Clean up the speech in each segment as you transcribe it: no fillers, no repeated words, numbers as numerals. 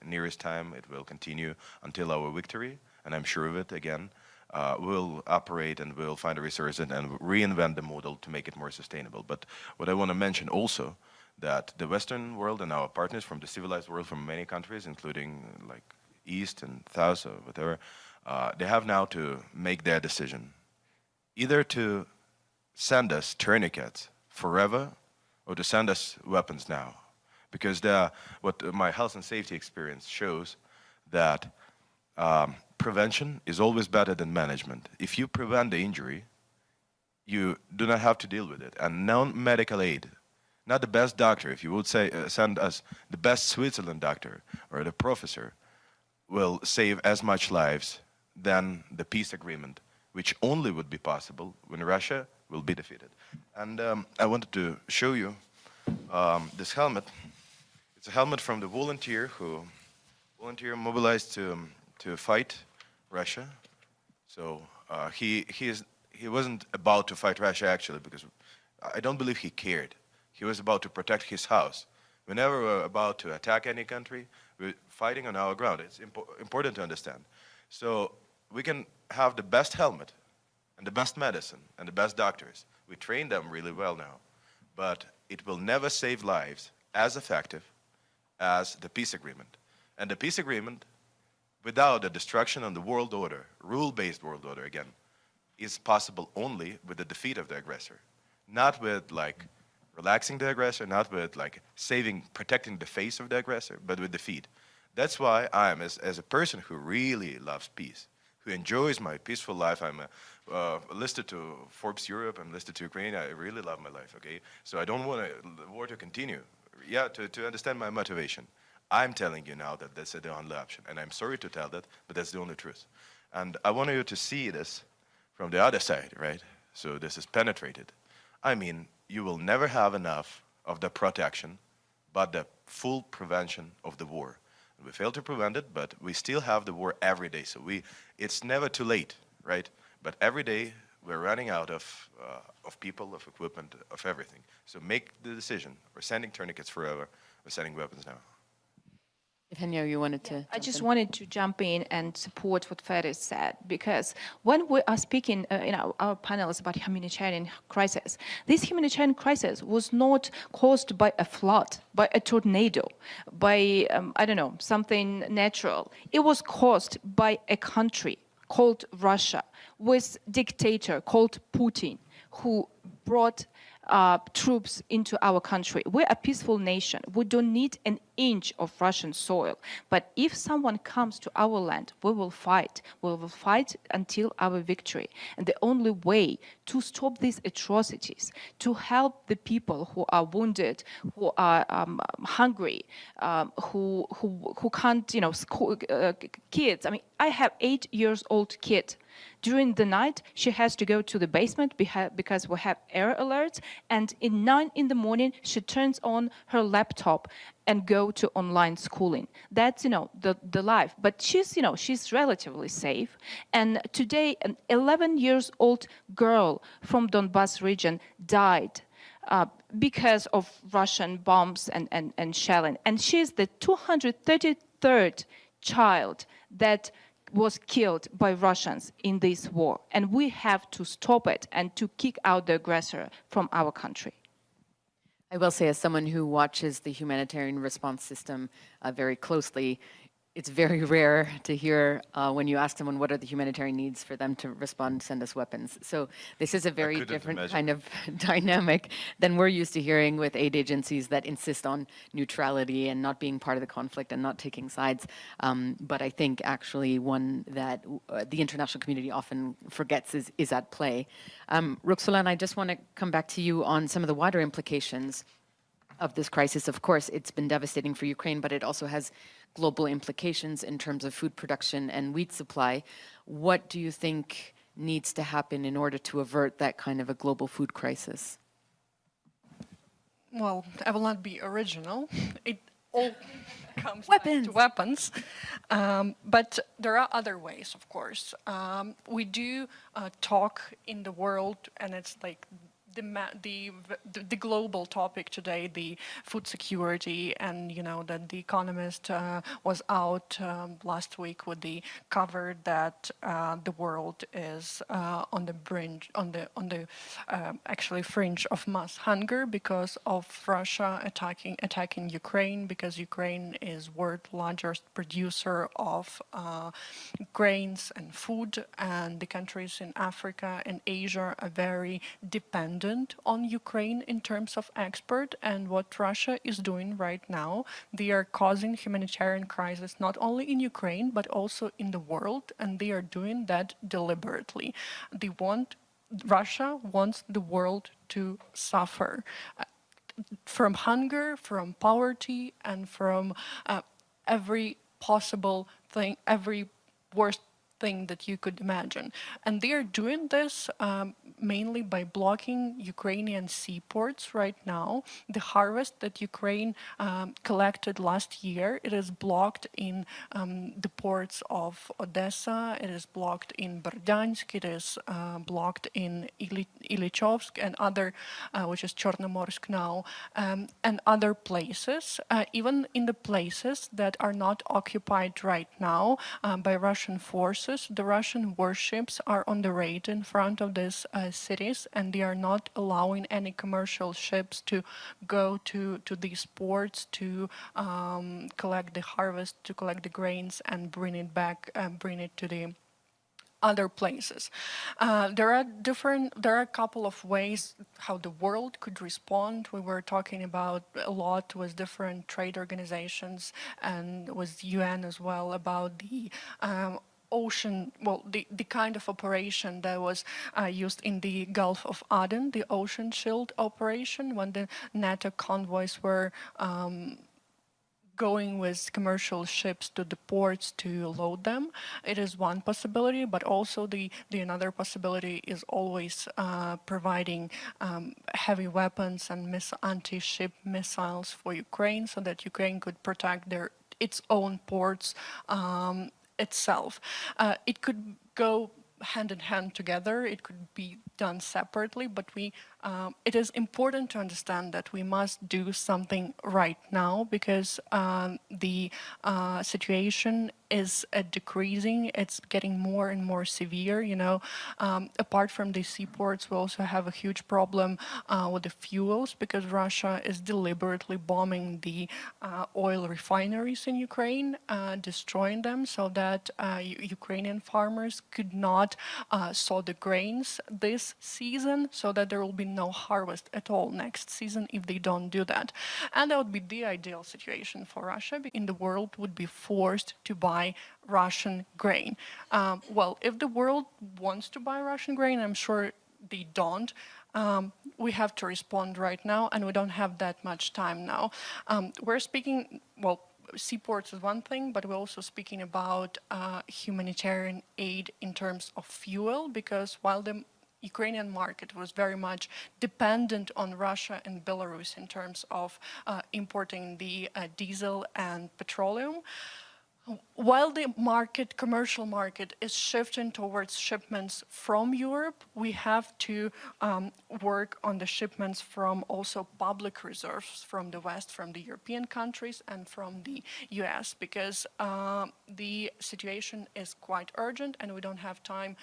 nearest time. It will continue until our victory, and I'm sure of it again. We'll operate and we'll find a resource and reinvent the model to make it more sustainable. But what I want to mention also, that the Western world and our partners from the civilized world from many countries, including like East and South or whatever, they have now to make their decision. Either to send us tourniquets forever or to send us weapons now. Because what my health and safety experience shows that prevention is always better than management. If you prevent the injury, you do not have to deal with it. And non-medical aid, not the best doctor, if you would say send us the best Switzerland doctor or the professor, will save as much lives than the peace agreement, which only would be possible when Russia will be defeated. And I wanted to show you this helmet. It's a helmet from the volunteer who mobilized to fight Russia. So he wasn't about to fight Russia actually, because I don't believe he cared. He was about to protect his house. Whenever we're about to attack any country, we're fighting on our ground. It's important to understand. So we can have the best helmet and the best medicine and the best doctors. We train them really well now, but it will never save lives as effective as the peace agreement. And the peace agreement, without the destruction of the world order, rule-based world order again, is possible only with the defeat of the aggressor, not with like relaxing the aggressor, not with like protecting the face of the aggressor, but with defeat. That's why I am, as a person who really loves peace, who enjoys my peaceful life. I'm listed to Forbes Europe, I'm listed to Ukraine. I really love my life, okay? So I don't want the war to continue. Yeah, to understand my motivation. I'm telling you now that that's the only option. And I'm sorry to tell that, but that's the only truth. And I want you to see this from the other side, right? So this is penetrated. I mean, you will never have enough of the protection, but the full prevention of the war. We failed to prevent it, but we still have the war every day. So it's never too late, right? But every day we're running out of people, of equipment, of everything. So make the decision. We're sending tourniquets forever. We're sending weapons now. Evgenia, you wanted to I just wanted to jump in and support what Feris said, because when we are speaking in our panels about humanitarian crisis, this humanitarian crisis was not caused by a flood, by a tornado, by, I don't know, something natural. It was caused by a country called Russia, with a dictator called Putin, who brought troops into our country. We're a peaceful nation. We don't need an inch of Russian soil. But if someone comes to our land, we will fight. We will fight until our victory. And the only way to stop these atrocities, to help the people who are wounded, who are hungry, who can't, kids. I mean, I have 8-year-old kid. During the night, she has to go to the basement because we have air alerts. And at 9 in the morning, she turns on her laptop and go to online schooling. That's, the life. But she's relatively safe. And today, an 11-year-old girl from Donbas region died because of Russian bombs and shelling. And she's the 233rd child that was killed by Russians in this war. And we have to stop it and to kick out the aggressor from our country. I will say, as someone who watches the humanitarian response system very closely, it's very rare to hear when you ask someone what are the humanitarian needs for them to respond, send us weapons. So this is a very different kind of dynamic than we're used to hearing with aid agencies that insist on neutrality and not being part of the conflict and not taking sides. But I think actually one that the international community often forgets is at play. Roxolana, I just want to come back to you on some of the wider implications of this crisis. Of course, it's been devastating for Ukraine, but it also has global implications in terms of food production and wheat supply. What do you think needs to happen in order to avert that kind of a global food crisis? Well, I will not be original. It all comes back to weapons. But there are other ways, of course. We do talk in the world, and it's like the global topic today, the food security, and that the Economist was out last week with the cover that the world is on the actually fringe of mass hunger because of Russia attacking Ukraine, because Ukraine is world's largest producer of grains and food, and the countries in Africa and Asia are very dependent on Ukraine in terms of export. And what Russia is doing right now, they are causing humanitarian crisis not only in Ukraine but also in the world, and they are doing that deliberately. Russia wants the world to suffer from hunger, from poverty, and from every possible thing, every worst thing that you could imagine. And they are doing this mainly by blocking Ukrainian seaports right now. The harvest that Ukraine collected last year, it is blocked in the ports of Odessa, it is blocked in Berdyansk, it is blocked in Ilyichovsk and other, which is Chornomorsk now, and other places, even in the places that are not occupied right now by Russian forces. The Russian warships are on the raid in front of these cities, and they are not allowing any commercial ships to go to these ports to collect the harvest, to collect the grains and bring it back, bring it to the other places. There are a couple of ways how the world could respond. We were talking about a lot with different trade organizations and with UN as well about the ocean, the kind of operation that was used in the Gulf of Aden, the Ocean Shield operation, when the NATO convoys were going with commercial ships to the ports to load them. It is one possibility, but also the another possibility is always providing heavy weapons and anti-ship missiles for Ukraine so that Ukraine could protect its own ports itself. It could go hand in hand together, it could be done separately, but it is important to understand that we must do something right now because the situation is decreasing, it's getting more and more severe, apart from the seaports, we also have a huge problem with the fuels because Russia is deliberately bombing the oil refineries in Ukraine, destroying them so that Ukrainian farmers could not sow the grains this season, so that there will be no harvest at all next season if they don't do that. And that would be the ideal situation for Russia. In the world would be forced to buy Russian grain. Well, if the world wants to buy Russian grain, I'm sure they don't. We have to respond right now, and we don't have that much time now. We're speaking, seaports is one thing, but we're also speaking about humanitarian aid in terms of fuel, because while the Ukrainian market was very much dependent on Russia and Belarus in terms of importing the diesel and petroleum, while the commercial market is shifting towards shipments from Europe, we have to work on the shipments from also public reserves from the West, from the European countries and from the US, because the situation is quite urgent and we don't have time.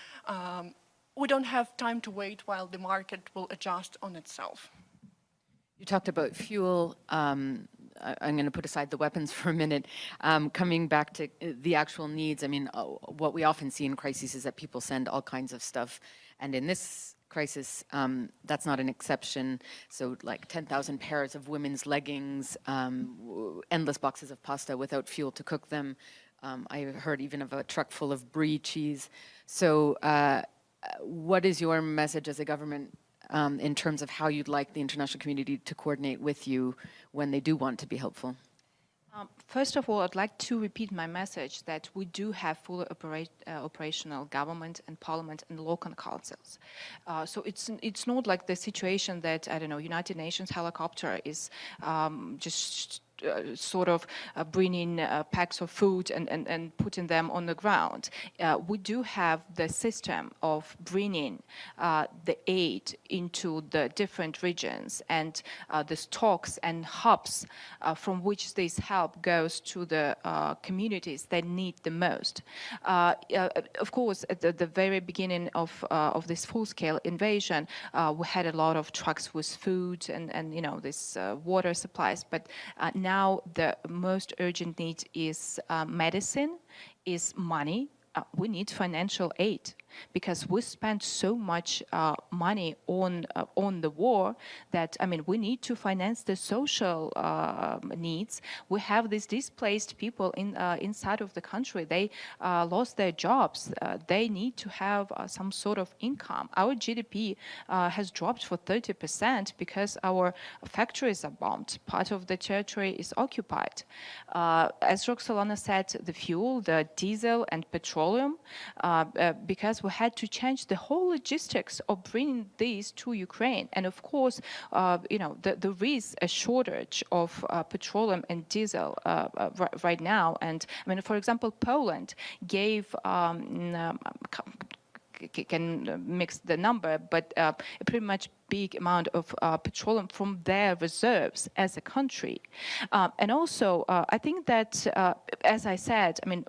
We don't have time to wait while the market will adjust on itself. You talked about fuel. I'm going to put aside the weapons for a minute. Coming back to the actual needs, I mean, what we often see in crises is that people send all kinds of stuff. And in this crisis, that's not an exception. So like 10,000 pairs of women's leggings, endless boxes of pasta without fuel to cook them. I heard even of a truck full of brie cheese. So what is your message as a government in terms of how you'd like the international community to coordinate with you when they do want to be helpful? First of all, I'd like to repeat my message that we do have fully operational government and parliament and local councils. So it's not like the situation that, I don't know, United Nations helicopter is just sort of bringing packs of food and putting them on the ground. We do have the system of bringing the aid into the different regions and the stocks and hubs from which this help goes to the communities that need the most. Of course, at the very beginning of this full-scale invasion, we had a lot of trucks with food and this water supplies. But now the most urgent need is medicine, is money. We need financial aid because we spend so much money on the war that, I mean, we need to finance the social needs. We have these displaced people inside of the country. They lost their jobs. They need to have some sort of income. Our GDP has dropped for 30% because our factories are bombed. Part of the territory is occupied. As Roxolana said, the fuel, the diesel and petroleum, because we had to change the whole logistics of bringing these to Ukraine. And of course, there is a shortage of petroleum and diesel right now. And I mean, for example, Poland gave can mix the number, but a pretty much big amount of petroleum from their reserves as a country. And also, I think that, as I said, I mean,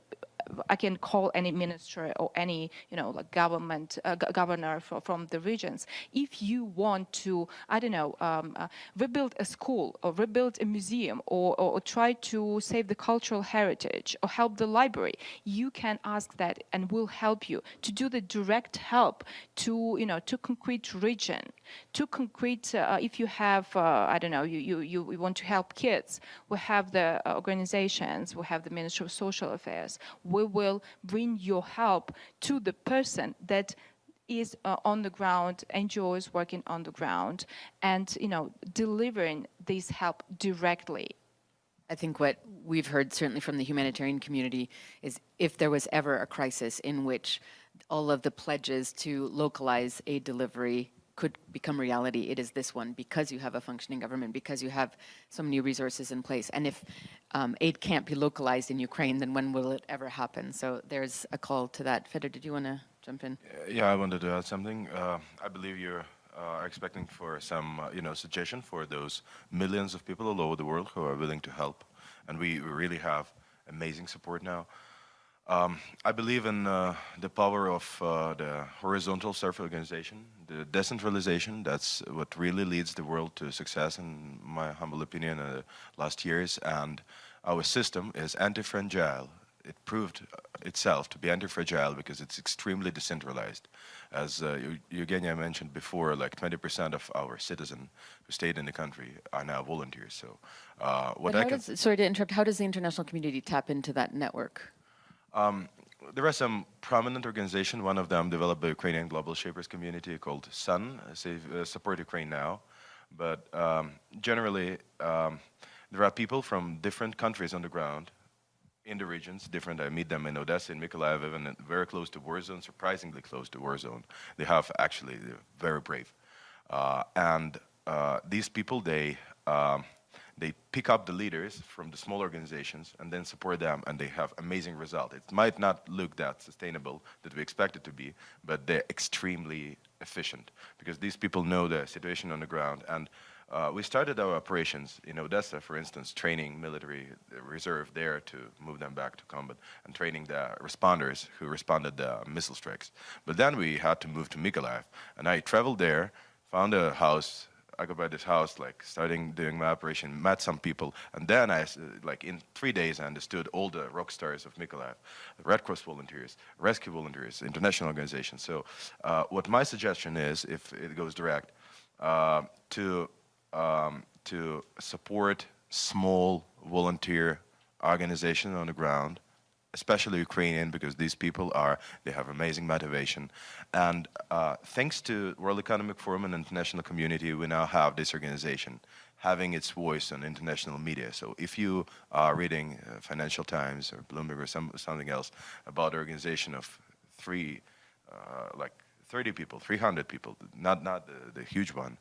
I can call any minister or any, like governor from the regions. If you want to, I don't know, rebuild a school or rebuild a museum or try to save the cultural heritage or help the library, you can ask that and we'll help you to do the direct help to, to concrete region, to concrete, if you have, I don't know, you want to help kids, we have the organizations, we have the Ministry of Social Affairs. We will bring your help to the person that is on the ground, NGOs working on the ground, and delivering this help directly. I think what we've heard certainly from the humanitarian community is if there was ever a crisis in which all of the pledges to localize aid delivery could become reality, it is this one, because you have a functioning government, because you have so many resources in place. And if aid can't be localized in Ukraine, then when will it ever happen? So there's a call to that. Fedor, did you want to jump in? Yeah, I wanted to add something. I believe you're expecting for some, suggestion for those millions of people all over the world who are willing to help. And we really have amazing support now. I believe in the power of the horizontal self-organization, the decentralization. That's what really leads the world to success, in my humble opinion, in the last years. And our system is anti-fragile. It proved itself to be anti-fragile because it's extremely decentralized. As Eugenia mentioned before, like 20% of our citizens who stayed in the country are now volunteers. So sorry to interrupt, how does the international community tap into that network? There are some prominent organizations. One of them developed the Ukrainian Global Shapers community called SUN, Support Ukraine Now. But generally, there are people from different countries on the ground, in the regions, different. I meet them in Odessa, in Mykolaiv, even very close to war zone, surprisingly close to war zone. They're very brave. And these people, they pick up the leaders from the small organizations and then support them, and they have amazing results. It might not look that sustainable that we expect it to be, but they're extremely efficient because these people know the situation on the ground. And we started our operations in Odessa, for instance, training military reserve there to move them back to combat and training the responders who responded to missile strikes. But then we had to move to Mykolaiv, and I traveled there, found a house, occupied this house, starting doing my operation, met some people, and then in 3 days I understood all the rock stars of Mykolaiv, Red Cross volunteers, rescue volunteers, international organizations. So what my suggestion is, if it goes direct, to support small volunteer organizations on the ground, especially Ukrainian, because these people they have amazing motivation. And thanks to World Economic Forum and international community, we now have this organization having its voice on international media. So if you are reading Financial Times or Bloomberg or something else about the organization of 30 people, 300 people, not the huge one.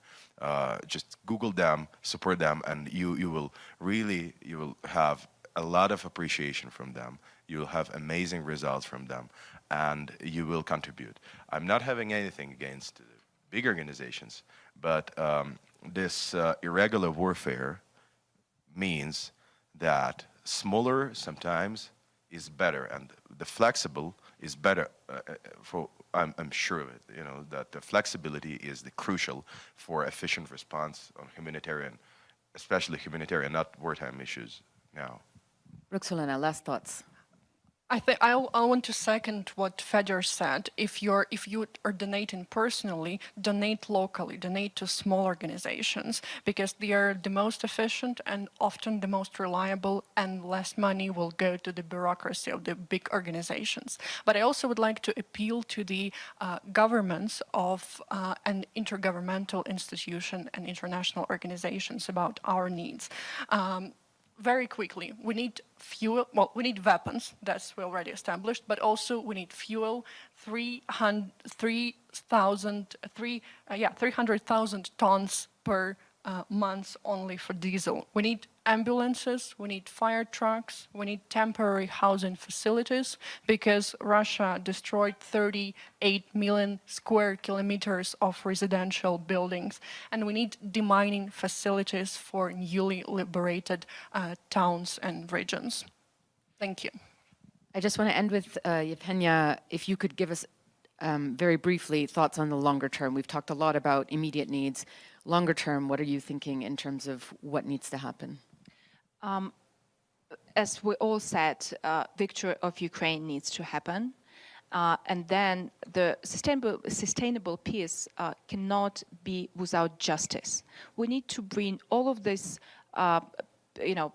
Just Google them, support them, and you will have a lot of appreciation from them. You will have amazing results from them, and you will contribute. I'm not having anything against big organizations, but this irregular warfare means that smaller sometimes is better, and the flexible is better. I'm sure of it. You know that the flexibility is the crucial for efficient response on humanitarian, especially humanitarian, not wartime issues now. Roxolana, last thoughts. I think I want to second what Fedor said. If you are donating personally, donate locally, donate to small organizations, because they are the most efficient and often the most reliable, and less money will go to the bureaucracy of the big organizations. But I also would like to appeal to the governments of an intergovernmental institution and international organizations about our needs. Very quickly, we need fuel, well, we need weapons, that's we already established, but also we need fuel, 300,000 tons per month only for diesel. We need ambulances, we need fire trucks, we need temporary housing facilities, because Russia destroyed 38 million square kilometers of residential buildings, and we need demining facilities for newly liberated towns and regions. Thank you. I just want to end with Yevgenia, if you could give us very briefly thoughts on the longer term. We've talked a lot about immediate needs. Longer term, what are you thinking in terms of what needs to happen? As we all said, victory of Ukraine needs to happen. And then the sustainable peace cannot be without justice. We need to bring all of this,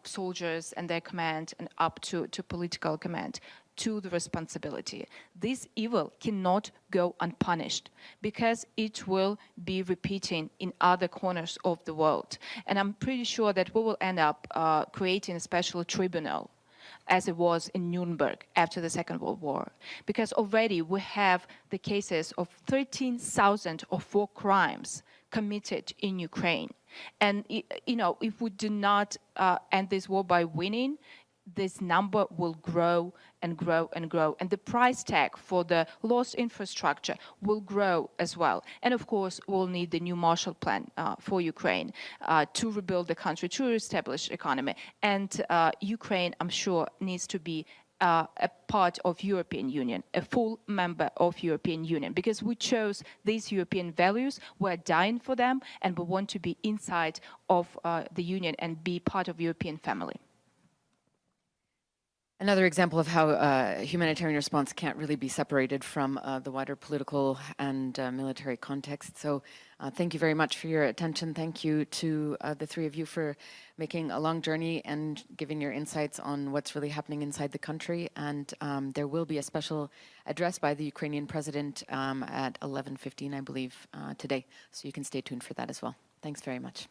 soldiers and their command and up to political command to the responsibility. This evil cannot go unpunished, because it will be repeating in other corners of the world. And I'm pretty sure that we will end up creating a special tribunal, as it was in Nuremberg after the Second World War. Because already we have the cases of 13,000 of war crimes committed in Ukraine. And if we do not end this war by winning, this number will grow and grow and grow. And the price tag for the lost infrastructure will grow as well. And of course, we'll need the new Marshall Plan for Ukraine to rebuild the country, to establish economy. And Ukraine, I'm sure, needs to be a part of European Union, a full member of European Union, because we chose these European values, we're dying for them, and we want to be inside of the Union and be part of European family. Another example of how humanitarian response can't really be separated from the wider political and military context. So thank you very much for your attention. Thank you to the three of you for making a long journey and giving your insights on what's really happening inside the country. And there will be a special address by the Ukrainian president at 11:15, I believe, today. So you can stay tuned for that as well. Thanks very much.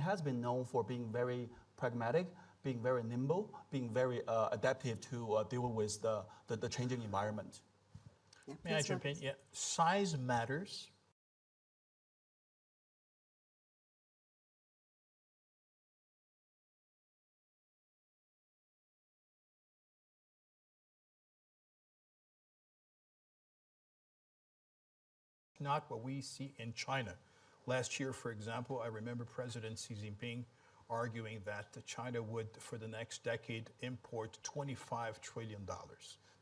has been known for being very pragmatic, being very nimble, being very adaptive to deal with the changing environment. Yeah, May I jump in? Yeah, size matters. Not what we see in China. Last year, for example, I remember President Xi Jinping arguing that China would, for the next decade, import $25 trillion.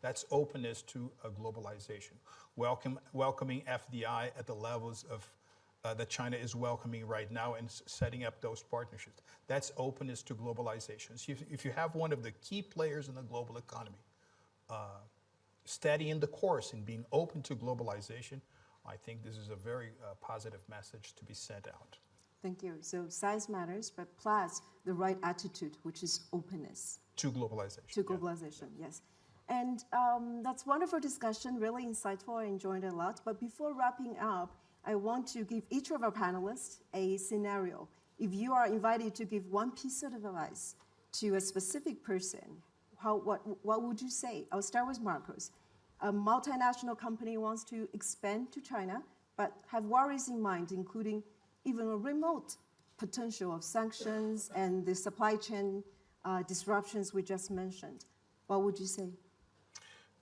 That's openness to globalization, welcoming FDI at the levels of that China is welcoming right now and setting up those partnerships. That's openness to globalization. So if you have one of the key players in the global economy steadying the course and being open to globalization, I think this is a very positive message to be sent out. Thank you. So size matters, but plus the right attitude, which is openness. To globalization. To globalization, yes. And that's wonderful discussion, really insightful. I enjoyed it a lot. But before wrapping up, I want to give each of our panelists a scenario. If you are invited to give one piece of advice to a specific person, what would you say? I'll start with Marcos. A multinational company wants to expand to China, but have worries in mind, including even a remote potential of sanctions and the supply chain disruptions we just mentioned. What would you say?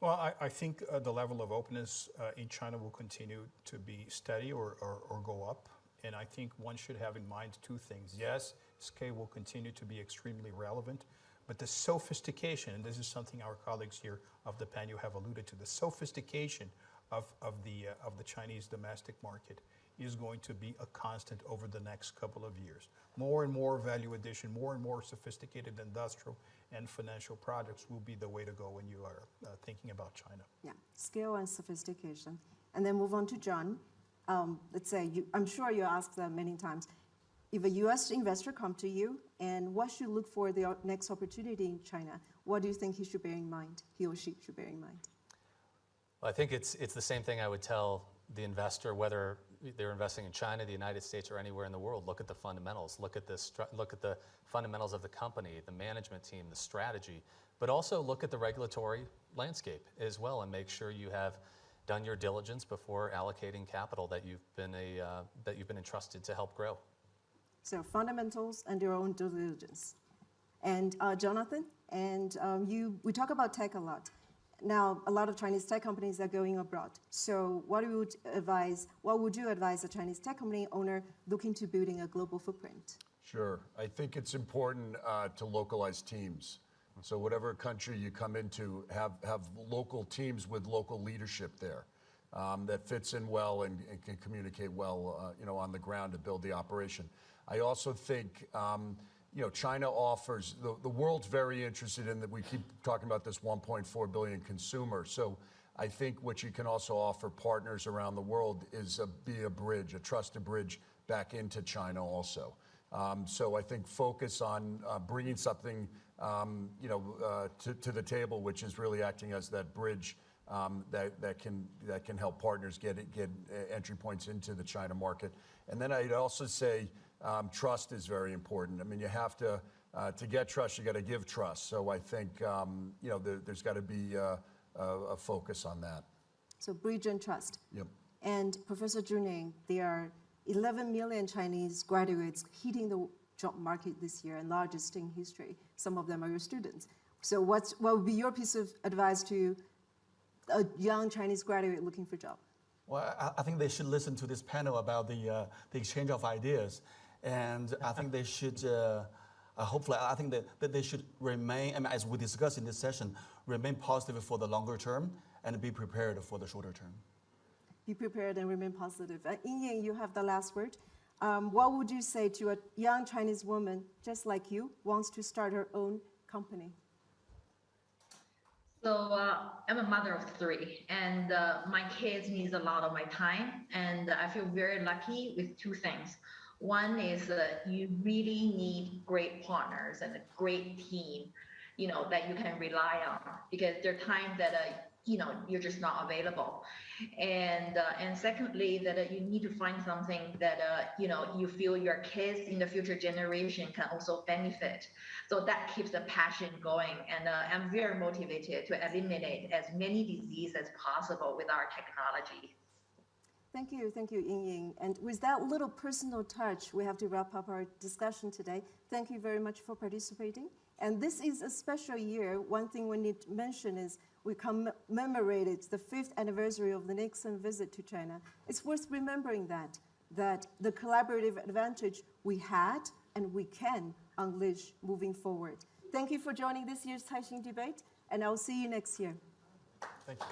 Well, I think the level of openness in China will continue to be steady or go up. And I think one should have in mind two things. Yes, scale will continue to be extremely relevant, but the sophistication, and this is something our colleagues here of the panel have alluded to, the sophistication of the Chinese domestic market is going to be a constant over the next couple of years. More and more value addition, more and more sophisticated industrial and financial products will be the way to go when you are thinking about China. Yeah, scale and sophistication. And then move on to John. Let's say, I'm sure you asked them many times, if a US investor come to you and what should look for the next opportunity in China, what do you think he should bear in mind, he or she should bear in mind? Well, I think it's the same thing I would tell the investor, whether they're investing in China, the United States, or anywhere in the world. Look at the fundamentals. Look at the fundamentals of the company, the management team, the strategy, but also look at the regulatory landscape as well, and make sure you have done your diligence before allocating capital that you've been entrusted to help grow. So fundamentals and your own due diligence. And Jonathan, and we talk about tech a lot. Now, a lot of Chinese tech companies are going abroad. So what would you advise a Chinese tech company owner looking to building a global footprint? Sure. I think it's important to localize teams. So whatever country you come into, have local teams with local leadership there that fits in well and can communicate well on the ground to build the operation. I also think China offers, the world's very interested in that. We keep talking about this 1.4 billion consumers. So I think what you can also offer partners around the world is be a bridge, a trusted bridge back into China also. So I think focus on bringing something to the table, which is really acting as that bridge that can help partners get entry points into the China market. And then I'd also say trust is very important. I mean, you have to get trust, you got to give trust. So I think there's got to be a focus on that. So bridge and trust. Yep. And Professor Juning, there are 11 million Chinese graduates hitting the job market this year, and largest in history. Some of them are your students. So what would be your piece of advice to a young Chinese graduate looking for a job? Well, I think they should listen to this panel about the exchange of ideas. And I think they should, hopefully, I think that they should remain, as we discussed in this session, remain positive for the longer term and be prepared for the shorter term. Be prepared and remain positive. Ying, you have the last word. What would you say to a young Chinese woman, just like you, wants to start her own company? So I'm a mother of 3, and my kids needs a lot of my time, and I feel very lucky with 2 things. One is that you really need great partners and a great team, that you can rely on, because there are times that you're just not available. And secondly, that you need to find something that you feel your kids in the future generation can also benefit. So that keeps the passion going. And I'm very motivated to eliminate as many diseases as possible with our technology. Thank you, Ying. And with that little personal touch, we have to wrap up our discussion today. Thank you very much for participating. And this is a special year. One thing we need to mention is we commemorated the 5th anniversary of the Nixon visit to China. It's worth remembering that the collaborative advantage we had and we can unleash moving forward. Thank you for joining this year's Taixing debate, and I'll see you next year. Thank you.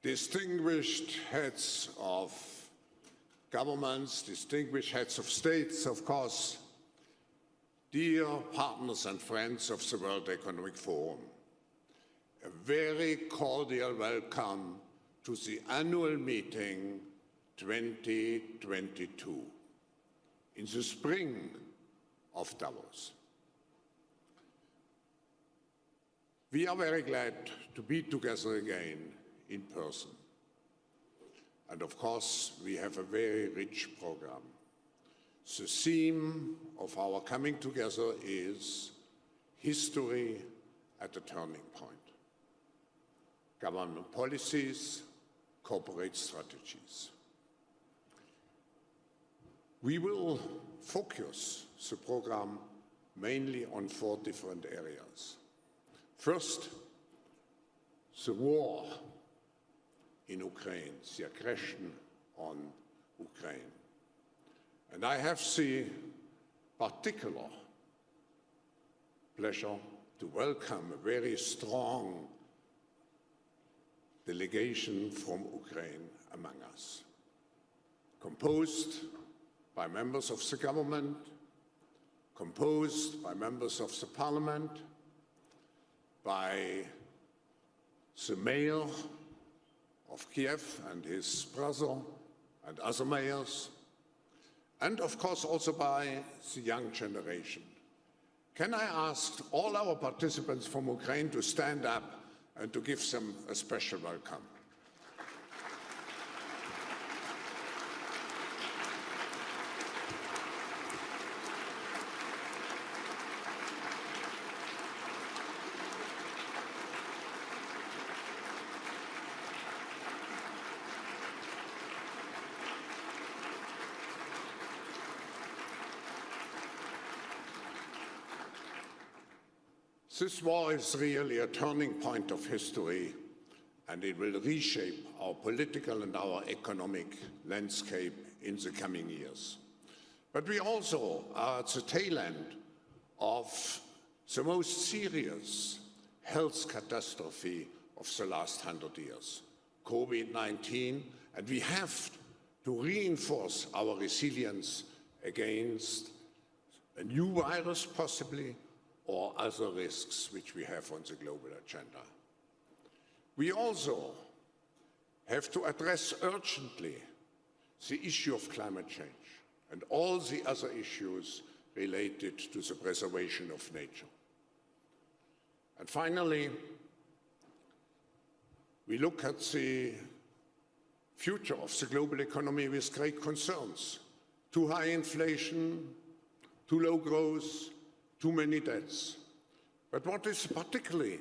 distinguished heads of governments, distinguished heads of states, of course, dear partners and friends of the World Economic Forum, a very cordial welcome to the annual meeting 2022 in the spring of Davos. We are very glad to be together again in person. And of course, we have a very rich program. The theme of our coming together is history at a turning point. Government policies, corporate strategies. We will focus the program mainly on 4 different areas. First, the war in Ukraine, the aggression on Ukraine. And I have the particular pleasure to welcome a very strong delegation from Ukraine among us, composed by members of the government, composed by members of the parliament, by the mayor of Kiev and his brother and other mayors, and of course also by the young generation. Can I ask all our participants from Ukraine to stand up and to give them a special welcome? This war is really a turning point of history, and it will reshape our political and our economic landscape in the coming years. But we also are at the tail end of the most serious health catastrophe of the last 100 years, COVID-19, and we have to reinforce our resilience against a new virus possibly, or other risks which we have on the global agenda. We also have to address urgently the issue of climate change and all the other issues related to the preservation of nature. And finally, we look at the future of the global economy with great concerns. Too high inflation, too low growth, too many deaths. But what is particularly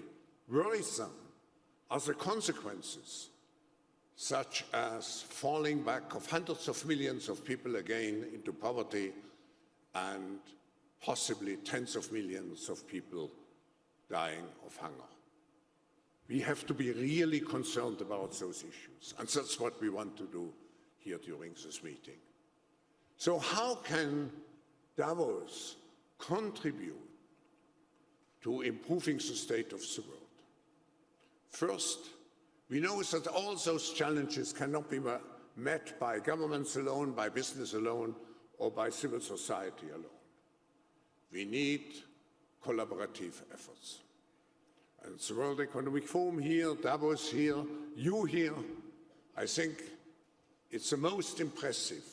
worrisome are the consequences, such as falling back of hundreds of millions of people again into poverty and possibly tens of millions of people dying of hunger. We have to be really concerned about those issues, and that's what we want to do here during this meeting. So how can Davos contribute to improving the state of the world? First, we know that all those challenges cannot be met by governments alone, by business alone, or by civil society alone. We need collaborative efforts. And the World Economic Forum here, Davos here, you here, I think it's the most impressive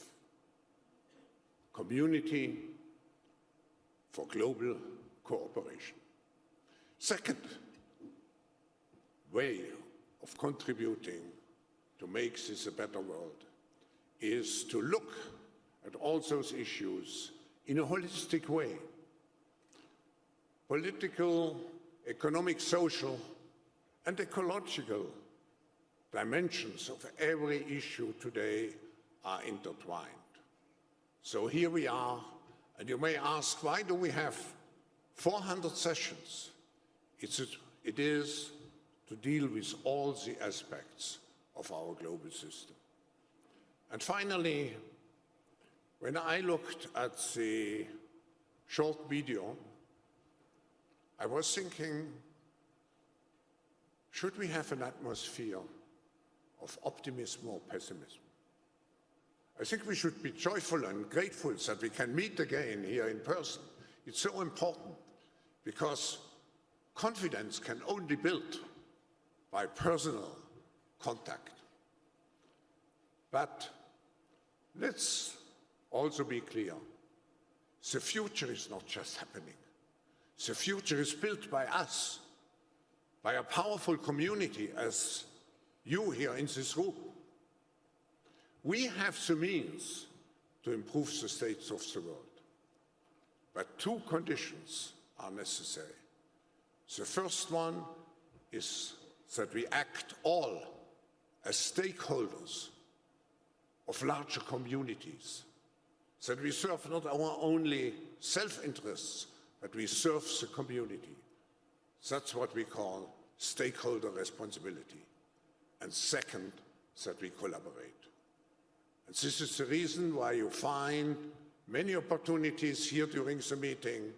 community for global cooperation. Second way of contributing to make this a better world is to look at all those issues in a holistic way. Political, economic, social, and ecological dimensions of every issue today are intertwined. So here we are, and you may ask, why do we have 400 sessions? It is to deal with all the aspects of our global system. And finally, when I looked at the short video, I was thinking, should we have an atmosphere of optimism or pessimism. I think we should be joyful and grateful that we can meet again here in person. It's so important because confidence can only be built by personal contact. But let's also be clear. The future is not just happening. The future is built by us, by a powerful community as you here in this room. We have the means to improve the states of the world. But two conditions are necessary. The first one is that we act all as stakeholders of larger communities, that we serve not our only self-interests, but we serve the community. That's what we call stakeholder responsibility. And second, that we collaborate. And this is the reason why you find many opportunities here during the meeting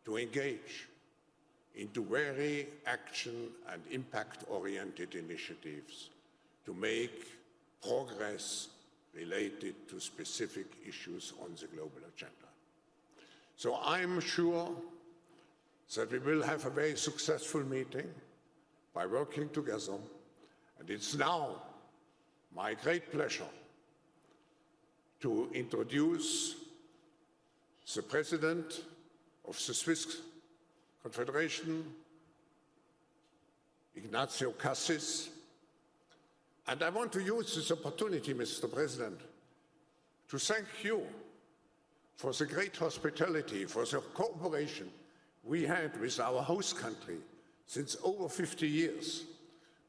to engage into very action and impact-oriented initiatives to make progress related to specific issues on the global agenda. So I'm sure that we will have a very successful meeting by working together. And it's now my great pleasure to introduce the President of the Swiss Confederation, Ignacio Cassis. And I want to use this opportunity, Mr. President, to thank you for the great hospitality, for the cooperation we had with our host country since over 50 years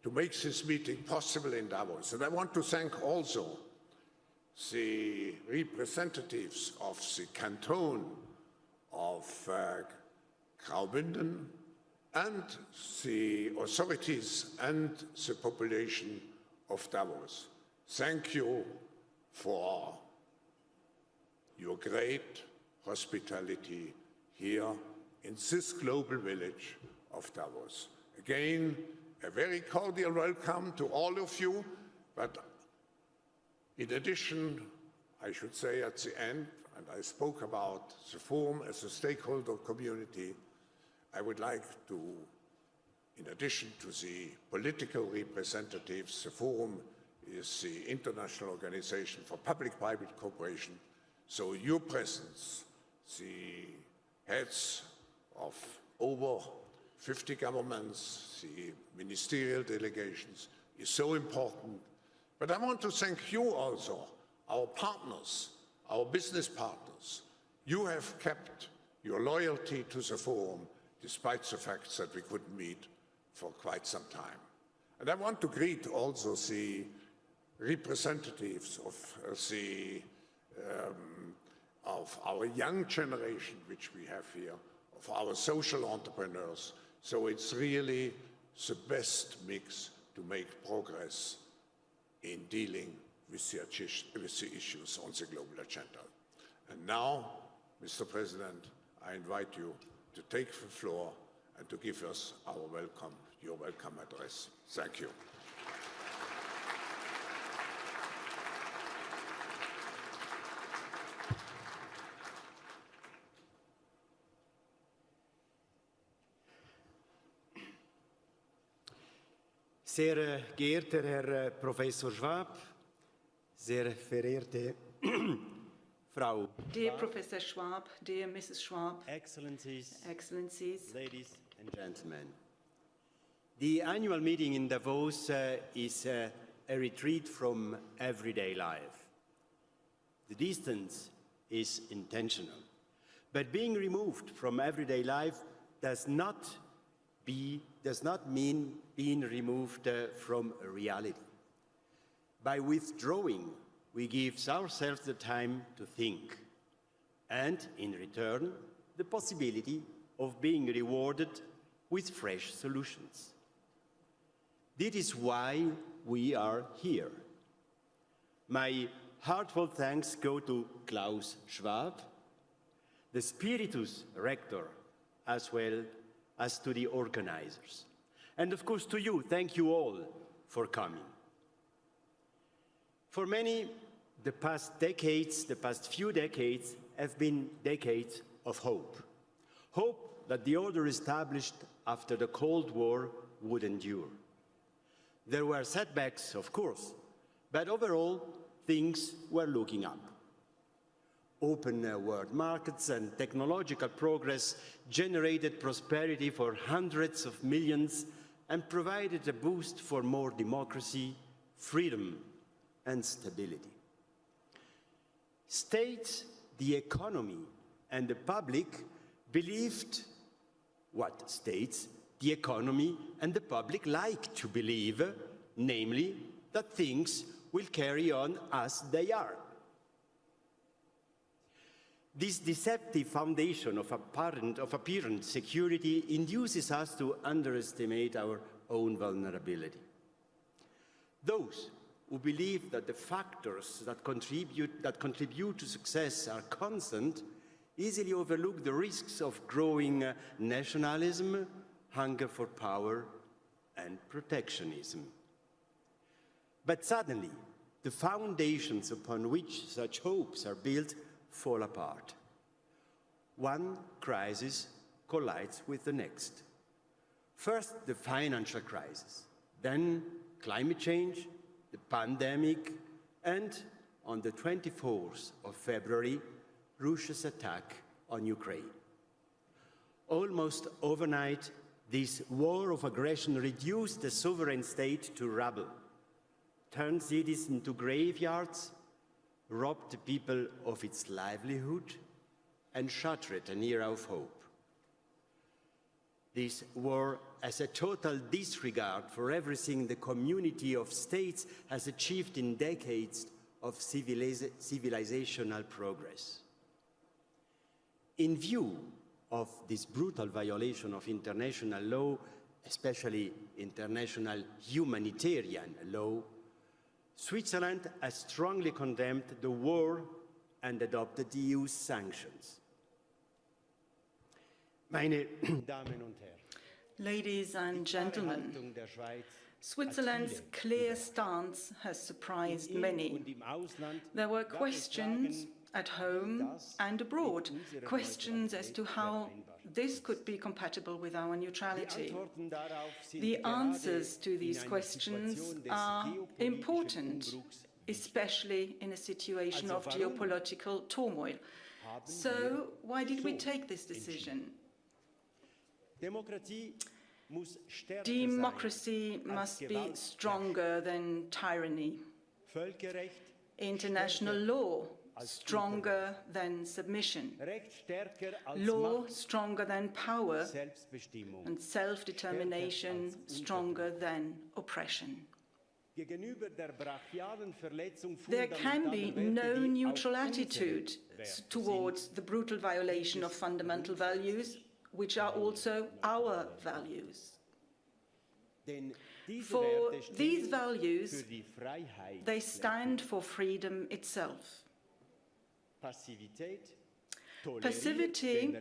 to make this meeting possible in Davos. And I want to thank also the representatives of the canton of Graubünden and the authorities and the population of Davos. Thank you for your great hospitality here in this global village of Davos. Again, a very cordial welcome to all of you, but in addition, I should say at the end, and I spoke about the forum as a stakeholder community, I would like to, in addition to the political representatives, the forum is the International Organization for Public-Private Cooperation. So your presence, the heads of over 50 governments, the ministerial delegations, is so important. But I want to thank you also, our partners, our business partners. You have kept your loyalty to the forum despite the fact that we couldn't meet for quite some time. And I want to greet also the representatives of our young generation, which we have here, of our social entrepreneurs. So it's really the best mix to make progress in dealing with the issues on the global agenda. And now, Mr. President, I invite you to take the floor and to give us your welcome address. Thank you. Sehr geehrter Herr Professor Schwab, sehr verehrte Frau Dear Professor Schwab, dear Mrs. Schwab, Excellencies, Excellencies, ladies and gentlemen. The annual meeting in Davos is a retreat from everyday life. The distance is intentional, but being removed from everyday life does not mean being removed from reality. By withdrawing, we give ourselves the time to think, and in return, the possibility of being rewarded with fresh solutions. This is why we are here. My heartfelt thanks go to Klaus Schwab, the Spiritus Rector, as well as to the organizers. And of course to you, thank you all for coming. For many, the past few decades, have been decades of hope. Hope that the order established after the Cold War would endure. There were setbacks, of course, but overall, things were looking up. Open world markets and technological progress generated prosperity for hundreds of millions and provided a boost for more democracy, freedom, and stability. States, the economy, and the public believed what states, the economy, and the public like to believe, namely, that things will carry on as they are. This deceptive foundation of apparent security induces us to underestimate our own vulnerability. Those who believe that the factors that contribute to success are constant easily overlook the risks of growing nationalism, hunger for power, and protectionism. But suddenly, the foundations upon which such hopes are built fall apart. One crisis collides with the next. First, the financial crisis, then climate change, the pandemic, and on the 24th of February, Russia's attack on Ukraine. Almost overnight, this war of aggression reduced the sovereign state to rubble, turned cities into graveyards, robbed the people of its livelihood, and shattered an era of hope. This war has a total disregard for everything the community of states has achieved in decades of civilizational progress. In view of this brutal violation of international law, especially international humanitarian law, Switzerland has strongly condemned the war and adopted the EU's sanctions. Meine Damen und Herren, Ladies and gentlemen, Switzerland's clear stance has surprised many. There were questions at home and abroad, questions as to how this could be compatible with our neutrality. The answers to these questions are important, especially in a situation of geopolitical turmoil. So, why did we take this decision? Democracy must be stronger than tyranny. International law stronger than submission. Law stronger than power, and self-determination stronger than oppression. There can be no neutral attitude towards the brutal violation of fundamental values, which are also our values. For these values, they stand for freedom itself. Passivity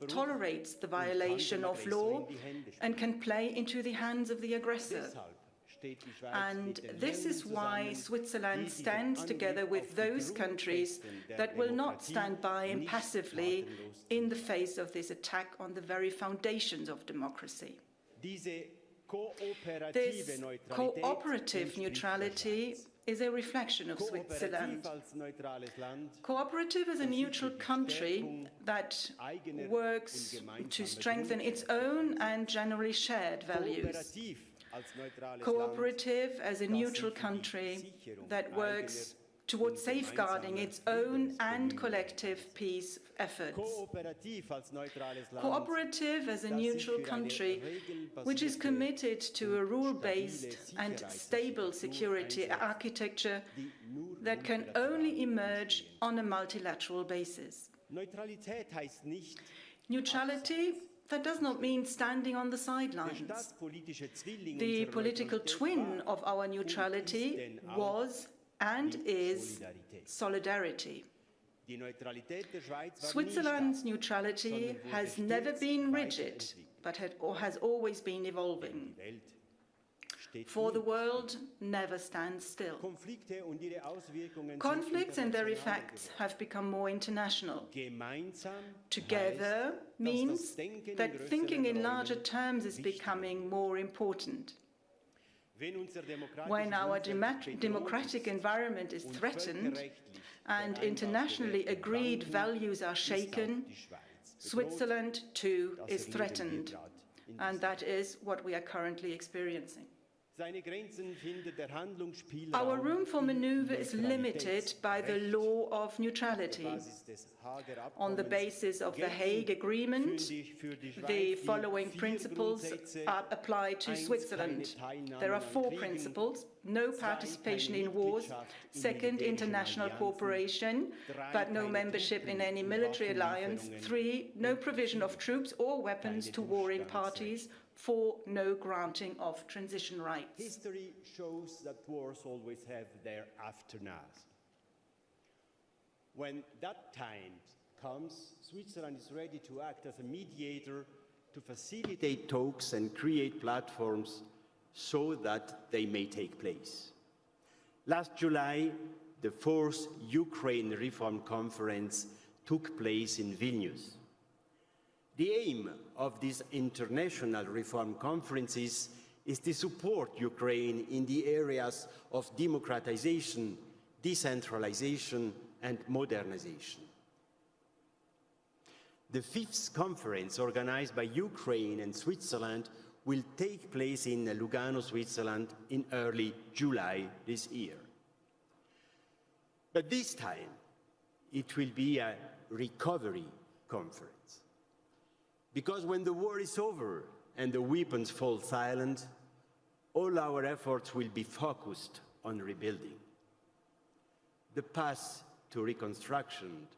tolerates the violation of law and can play into the hands of the aggressor. And this is why Switzerland stands together with those countries that will not stand by impassively in the face of this attack on the very foundations of democracy. This cooperative neutrality is a reflection of Switzerland. Cooperative as a neutral country that works to strengthen its own and generally shared values. Cooperative as a neutral country that works towards safeguarding its own and collective peace efforts. Cooperative as a neutral country which is committed to a rule-based and stable security architecture that can only emerge on a multilateral basis. Neutrality, that does not mean standing on the sidelines. The political twin of our neutrality was and is solidarity. Switzerland's neutrality has never been rigid, but has always been evolving. For the world never stands still. Conflicts and their effects have become more international. Together means that thinking in larger terms is becoming more important. When our democratic environment is threatened and internationally agreed values are shaken, Switzerland too is threatened, and that is what we are currently experiencing. Our room for maneuver is limited by the law of neutrality. On the basis of the Hague Agreement, the following principles are applied to Switzerland. There are 4 principles: no participation in wars, second, international cooperation, but no membership in any military alliance, 3, no provision of troops or weapons to warring parties, 4, no granting of transition rights. History shows that wars always have their aftermath. When that time comes, Switzerland is ready to act as a mediator to facilitate talks and create platforms so that they may take place. Last July, the 4th Ukraine Reform Conference took place in Vilnius. The aim of these international reform conferences is to support Ukraine in the areas of democratization, decentralization, and modernization. The 5th conference, organized by Ukraine and Switzerland, will take place in Lugano, Switzerland, in early July this year. But this time, it will be a recovery conference. Because when the war is over and the weapons fall silent, all our efforts will be focused on rebuilding. The path to reconstruction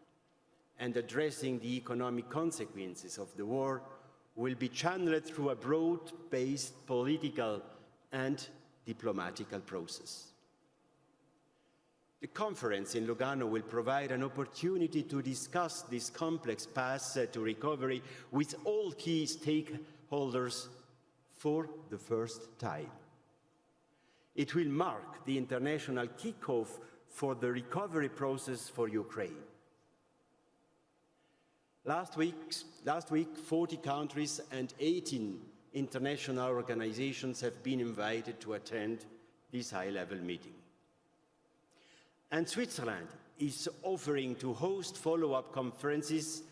and addressing the economic consequences of the war will be channeled through a broad-based political and diplomatical process. The conference in Lugano will provide an opportunity to discuss this complex path to recovery with all key stakeholders for the first time. It will mark the international kickoff for the recovery process for Ukraine. Last week, 40 countries and 18 international organizations have been invited to attend this high-level meeting. And Switzerland is offering to host follow-up conferences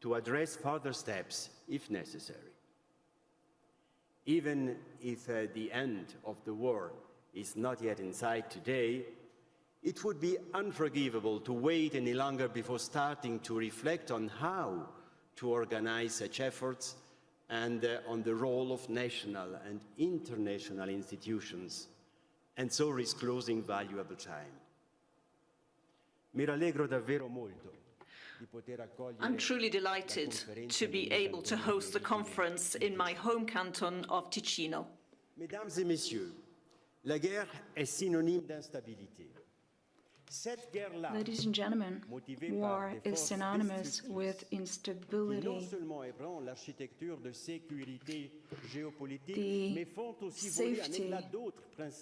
to address further steps if necessary. Even if the end of the war is not yet in sight today, it would be unforgivable to wait any longer before starting to reflect on how to organize such efforts and on the role of national and international institutions, and so risk losing valuable time. I'm truly delighted to be able to host the conference in my home canton of Ticino. Mesdames et messieurs, la guerre est synonyme d'instabilité. Ladies and gentlemen, war is synonymous with instability. The safety,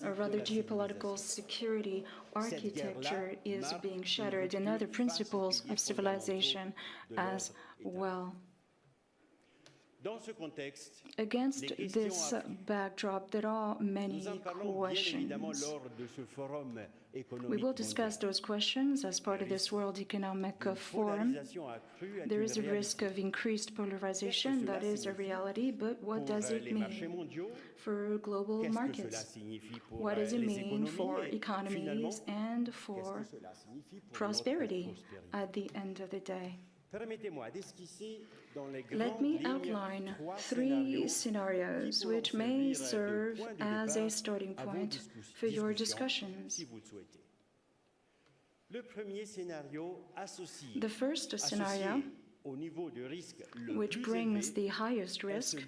or rather geopolitical security architecture is being shattered, and other principles of civilization as well. Against this backdrop, there are many questions. We will discuss those questions as part of this World Economic Forum. There is a risk of increased polarization, that is a reality, but what does it mean for global markets? What does it mean for economies and for prosperity at the end of the day? Let me outline 3 scenarios which may serve as a starting point for your discussions. The first scenario, which brings the highest risk,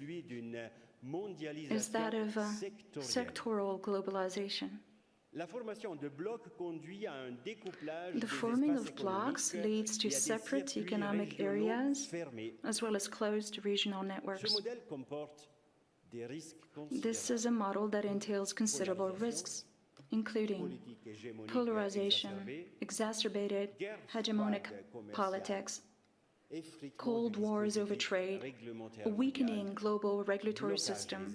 is that of sectoral globalization. The forming of blocs leads to separate economic areas as well as closed regional networks. This is a model that entails considerable risks, including polarization, exacerbated hegemonic politics, cold wars over trade, a weakening global regulatory system,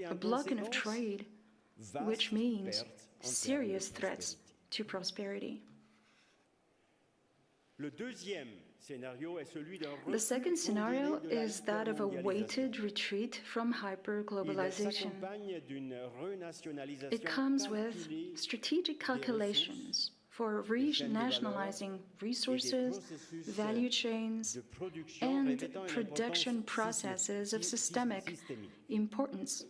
a blocking of trade, which means serious threats to prosperity. The second scenario is that of a weighted retreat from hyperglobalization. It comes with strategic calculations for renationalizing resources, value chains, and production processes of systemic importance.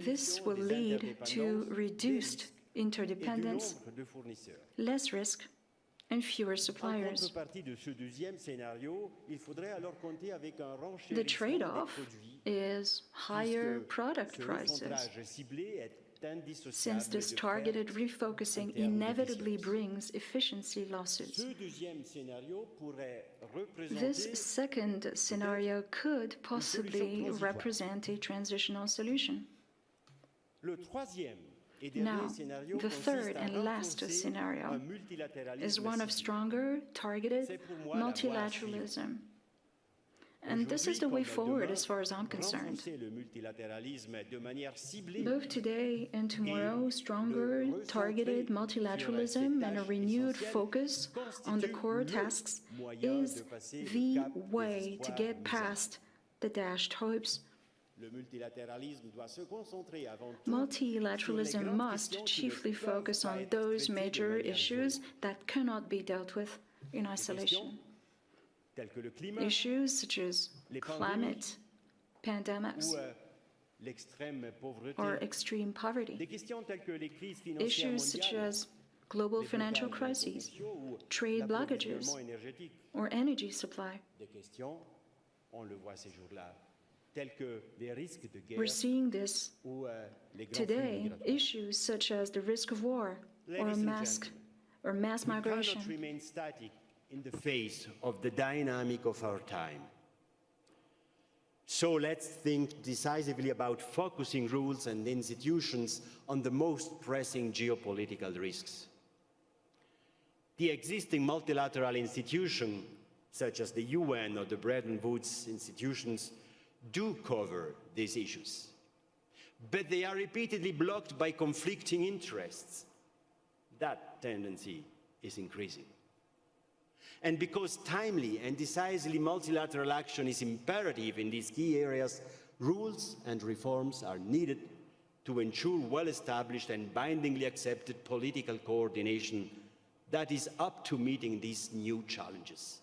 This will lead to reduced interdependence, less risk, and fewer suppliers. The trade-off is higher product prices, since this targeted refocusing inevitably brings efficiency losses. This second scenario could possibly represent a transitional solution. Now, the third and last scenario is one of stronger, targeted multilateralism. And this is the way forward as far as I'm concerned. Both today and tomorrow, stronger, targeted multilateralism and a renewed focus on the core tasks is the way to get past the dashed hopes. Multilateralism must chiefly focus on those major issues that cannot be dealt with in isolation. Issues such as climate, pandemics, or extreme poverty. Issues such as global financial crises, trade blockages, or energy supply. We're seeing this today, issues such as the risk of war or mass migration. We cannot remain static in the face of the dynamic of our time. So let's think decisively about focusing rules and institutions on the most pressing geopolitical risks. The existing multilateral institutions, such as the UN or the Bretton Woods institutions, do cover these issues, but they are repeatedly blocked by conflicting interests. That tendency is increasing. And because timely and decisively multilateral action is imperative in these key areas, rules and reforms are needed to ensure well-established and bindingly accepted political coordination that is up to meeting these new challenges.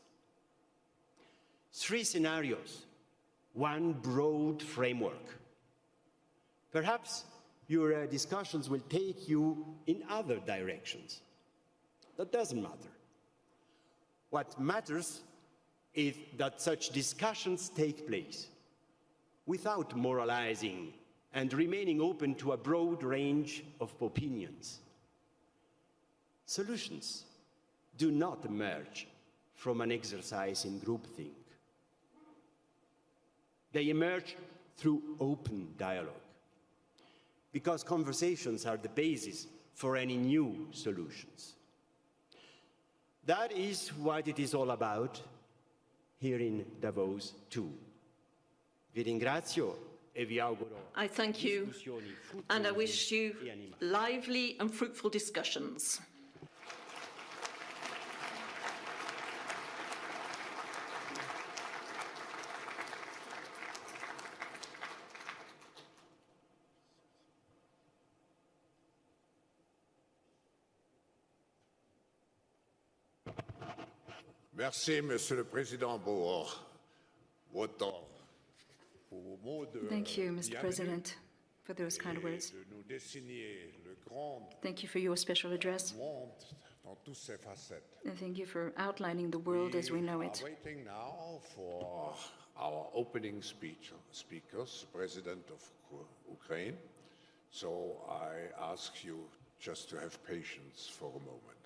Three scenarios, one broad framework. Perhaps your discussions will take you in other directions. That doesn't matter. What matters is that such discussions take place without moralizing and remaining open to a broad range of opinions. Solutions do not emerge from an exercise in groupthink. They emerge through open dialogue, because conversations are the basis for any new solutions. That is what it is all about here in Davos too. Vi ringrazio e vi auguro. I thank you, and I wish you lively and fruitful discussions. Merci, Monsieur le Président, pour votre Thank you, Mr. President, for those kind words. Thank you for your special address. And thank you for outlining the world as we know it. We are waiting now for our opening speakers, President of Ukraine. So I ask you just to have patience for a moment.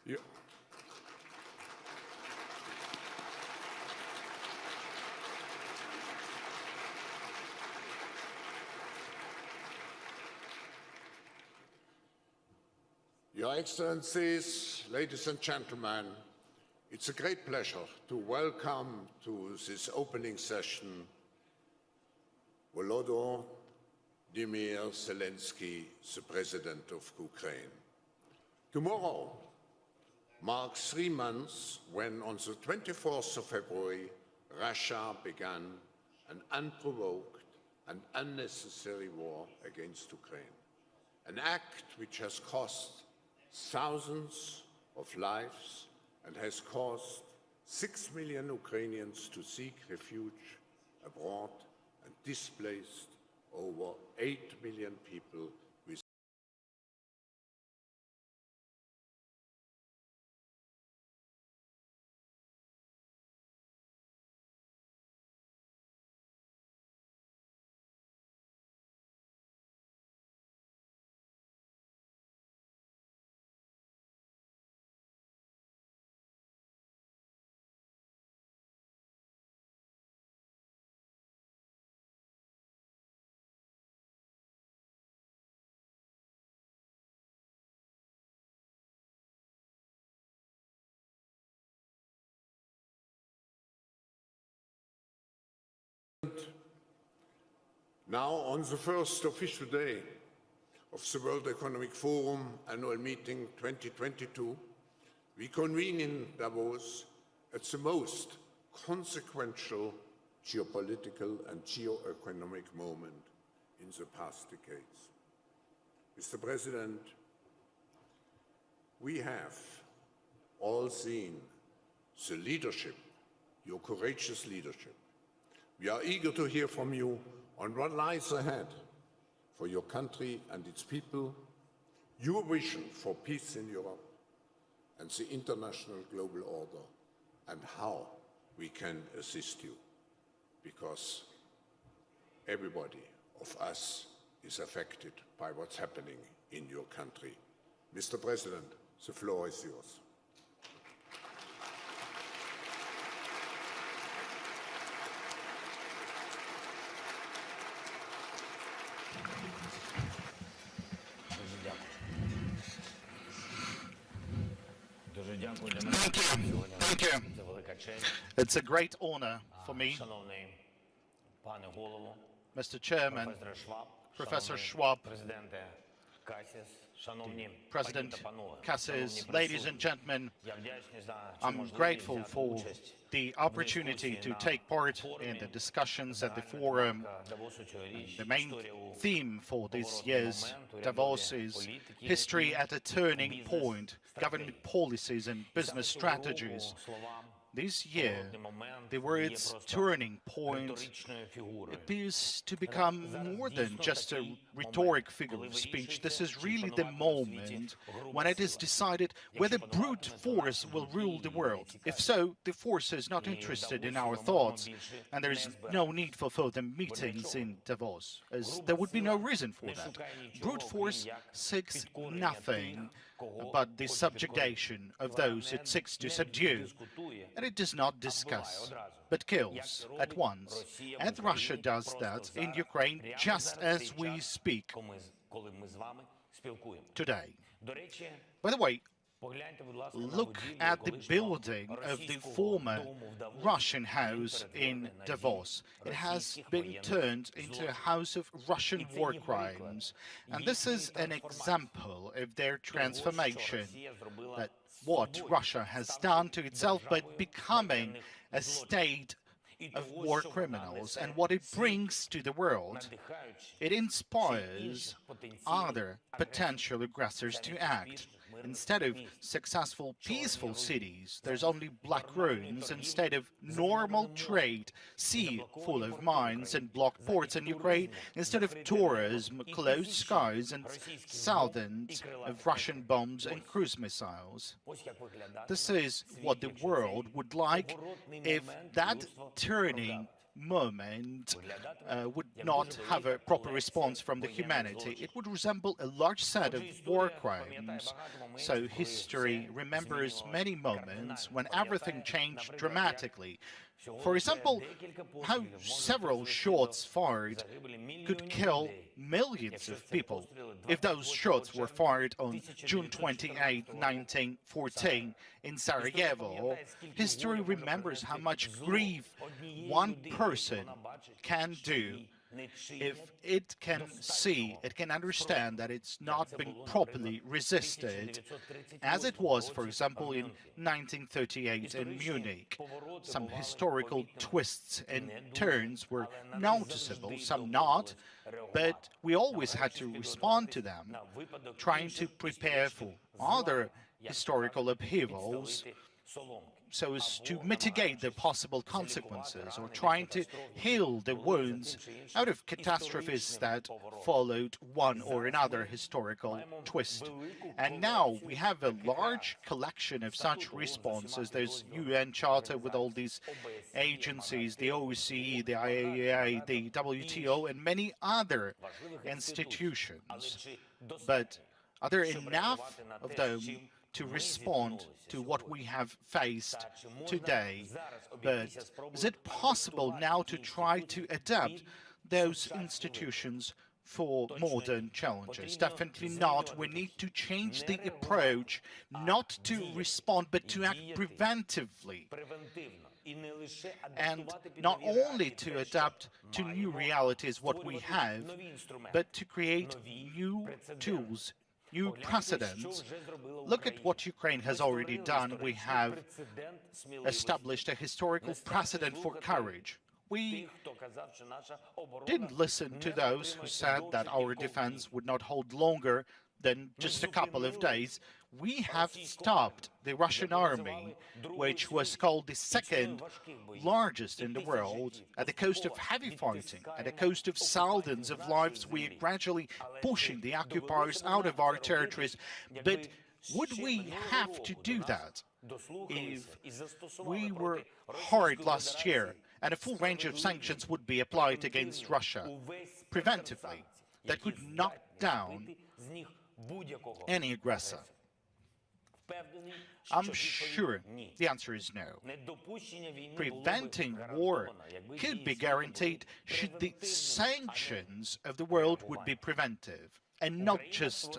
You- Your Excellencies, ladies and gentlemen, it's a great pleasure to welcome to this opening session Volodymyr Zelensky, the President of Ukraine. Tomorrow marks 3 months when, on the 24th of February, Russia began an unprovoked and unnecessary war against Ukraine, an act which has cost thousands of lives and has caused 6 million Ukrainians to seek refuge abroad and displaced over 8 million people with Now, on the first official day of the World Economic Forum Annual Meeting 2022, we convene in Davos at the most consequential geopolitical and geo-economic moment in the past decades. Mr. President, we have all seen the leadership, your courageous leadership. We are eager to hear from you on what lies ahead for your country and its people, your vision for peace in Europe and the international global order, and how we can assist you, because everybody of us is affected by what's happening in your country. Mr. President, the floor is yours. Thank you. It's a great honor for me, Mr. Chairman, Professor Schwab, President Cassis, ladies and gentlemen. I'm grateful for the opportunity to take part in the discussions at the forum. The main theme for this year's Davos is history at a turning point, government policies and business strategies. This year, the words turning point appears to become more than just a rhetoric figure of speech. This is really the moment when it is decided whether brute force will rule the world. If so, the force is not interested in our thoughts, and there is no need for further meetings in Davos, as there would be no reason for that. Brute force seeks nothing but the subjugation of those it seeks to subdue, and it does not discuss, but kills at once. And Russia does that in Ukraine just as we speak today. By the way, look at the building of the former Russian house in Davos. It has been turned into a house of Russian war crimes. And this is an example of their transformation, that what Russia has done to itself by becoming a state of war criminals, and what it brings to the world. It inspires other potential aggressors to act. Instead of successful, peaceful cities, there's only black ruins. Instead of normal trade, sea full of mines and blocked ports in Ukraine. Instead of tourism, closed skies and thousands of Russian bombs and cruise missiles. This is what the world would like if that turning moment would not have a proper response from the humanity. It would resemble a large set of war crimes. So history remembers many moments when everything changed dramatically. For example, how several shots fired could kill millions of people. If those shots were fired on June 28, 1914 in Sarajevo, history remembers how much grief one person can do if it can see, it can understand that it's not been properly resisted, as it was, for example, in 1938 in Munich. Some historical twists and turns were noticeable, some not, but we always had to respond to them, trying to prepare for other historical upheavals so as to mitigate the possible consequences, or trying to heal the wounds out of catastrophes that followed one or another historical twist. And now we have a large collection of such responses. There's UN Charter with all these agencies, the OSCE, the IAEA, the WTO, and many other institutions. But are there enough of them to respond to what we have faced today? But is it possible now to try to adapt those institutions for modern challenges? Definitely not. We need to change the approach, not to respond, but to act preventively. And not only to adapt to new realities, what we have, but to create new tools, new precedents. Look at what Ukraine has already done. We have established a historical precedent for courage. We didn't listen to those who said that our defense would not hold longer than just a couple of days. We have stopped the Russian army, which was called the second largest in the world, at the cost of heavy fighting, at the cost of thousands of lives. We are gradually pushing the occupiers out of our territories. But would we have to do that if we were hard last year and a full range of sanctions would be applied against Russia preventively that could knock down any aggressor? I'm sure the answer is no. Preventing war could be guaranteed should the sanctions of the world would be preventive and not just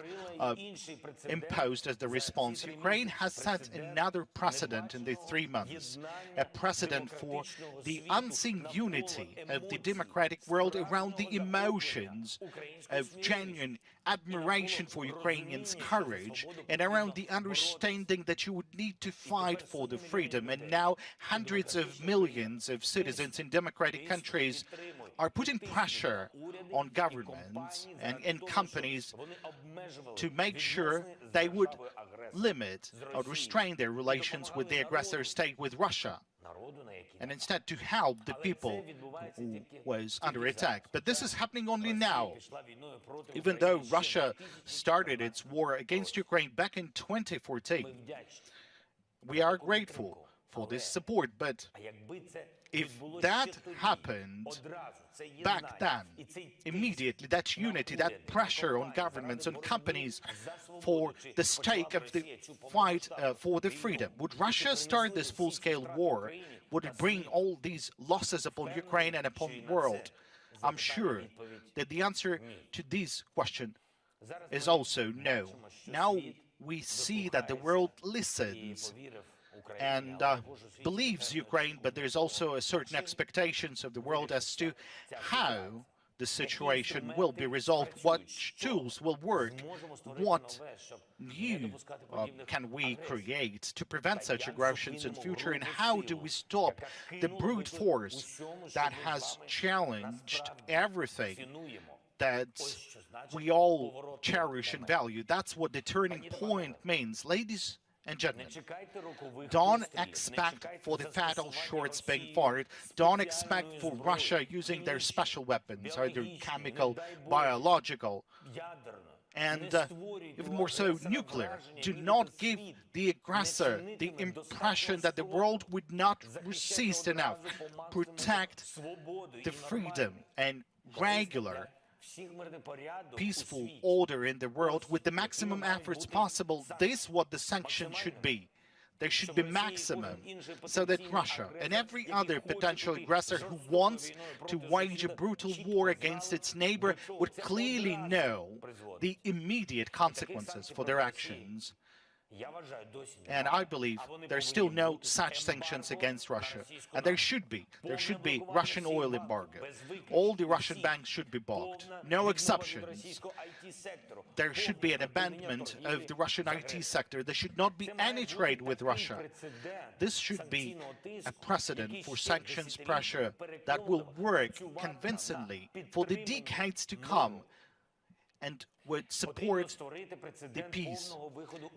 imposed as the response. Ukraine has set another precedent in the 3 months, a precedent for the unseen unity of the democratic world around the emotions of genuine admiration for Ukrainians' courage and around the understanding that you would need to fight for the freedom. And now hundreds of millions of citizens in democratic countries are putting pressure on governments and companies to make sure they would limit or restrain their relations with the aggressor state, with Russia, and instead to help the people who was under attack. But this is happening only now. Even though Russia started its war against Ukraine back in 2014, we are grateful for this support. But if that happened back then, immediately, that unity, that pressure on governments, on companies for the stake of the fight for the freedom, would Russia start this full-scale war? Would it bring all these losses upon Ukraine and upon the world? I'm sure that the answer to this question is also no. Now we see that the world listens and believes Ukraine, but there's also a certain expectations of the world as to how the situation will be resolved, what tools will work, what new can we create to prevent such aggressions in future, and how do we stop the brute force that has challenged everything that we all cherish and value. That's what the turning point means. Ladies and gentlemen, don't expect for the fatal shots being fired. Don't expect for Russia using their special weapons, either chemical, biological, and even more so nuclear. Do not give the aggressor the impression that the world would not resist enough. Protect the freedom and regular, peaceful order in the world with the maximum efforts possible. This is what the sanctions should be. There should be maximum, so that Russia and every other potential aggressor who wants to wage a brutal war against its neighbor would clearly know the immediate consequences for their actions. And I believe there's still no such sanctions against Russia. And there should be. There should be Russian oil embargo. All the Russian banks should be blocked. No exceptions. There should be an abandonment of the Russian IT sector. There should not be any trade with Russia. This should be a precedent for sanctions pressure that will work convincingly for the decades to come and would support the peace.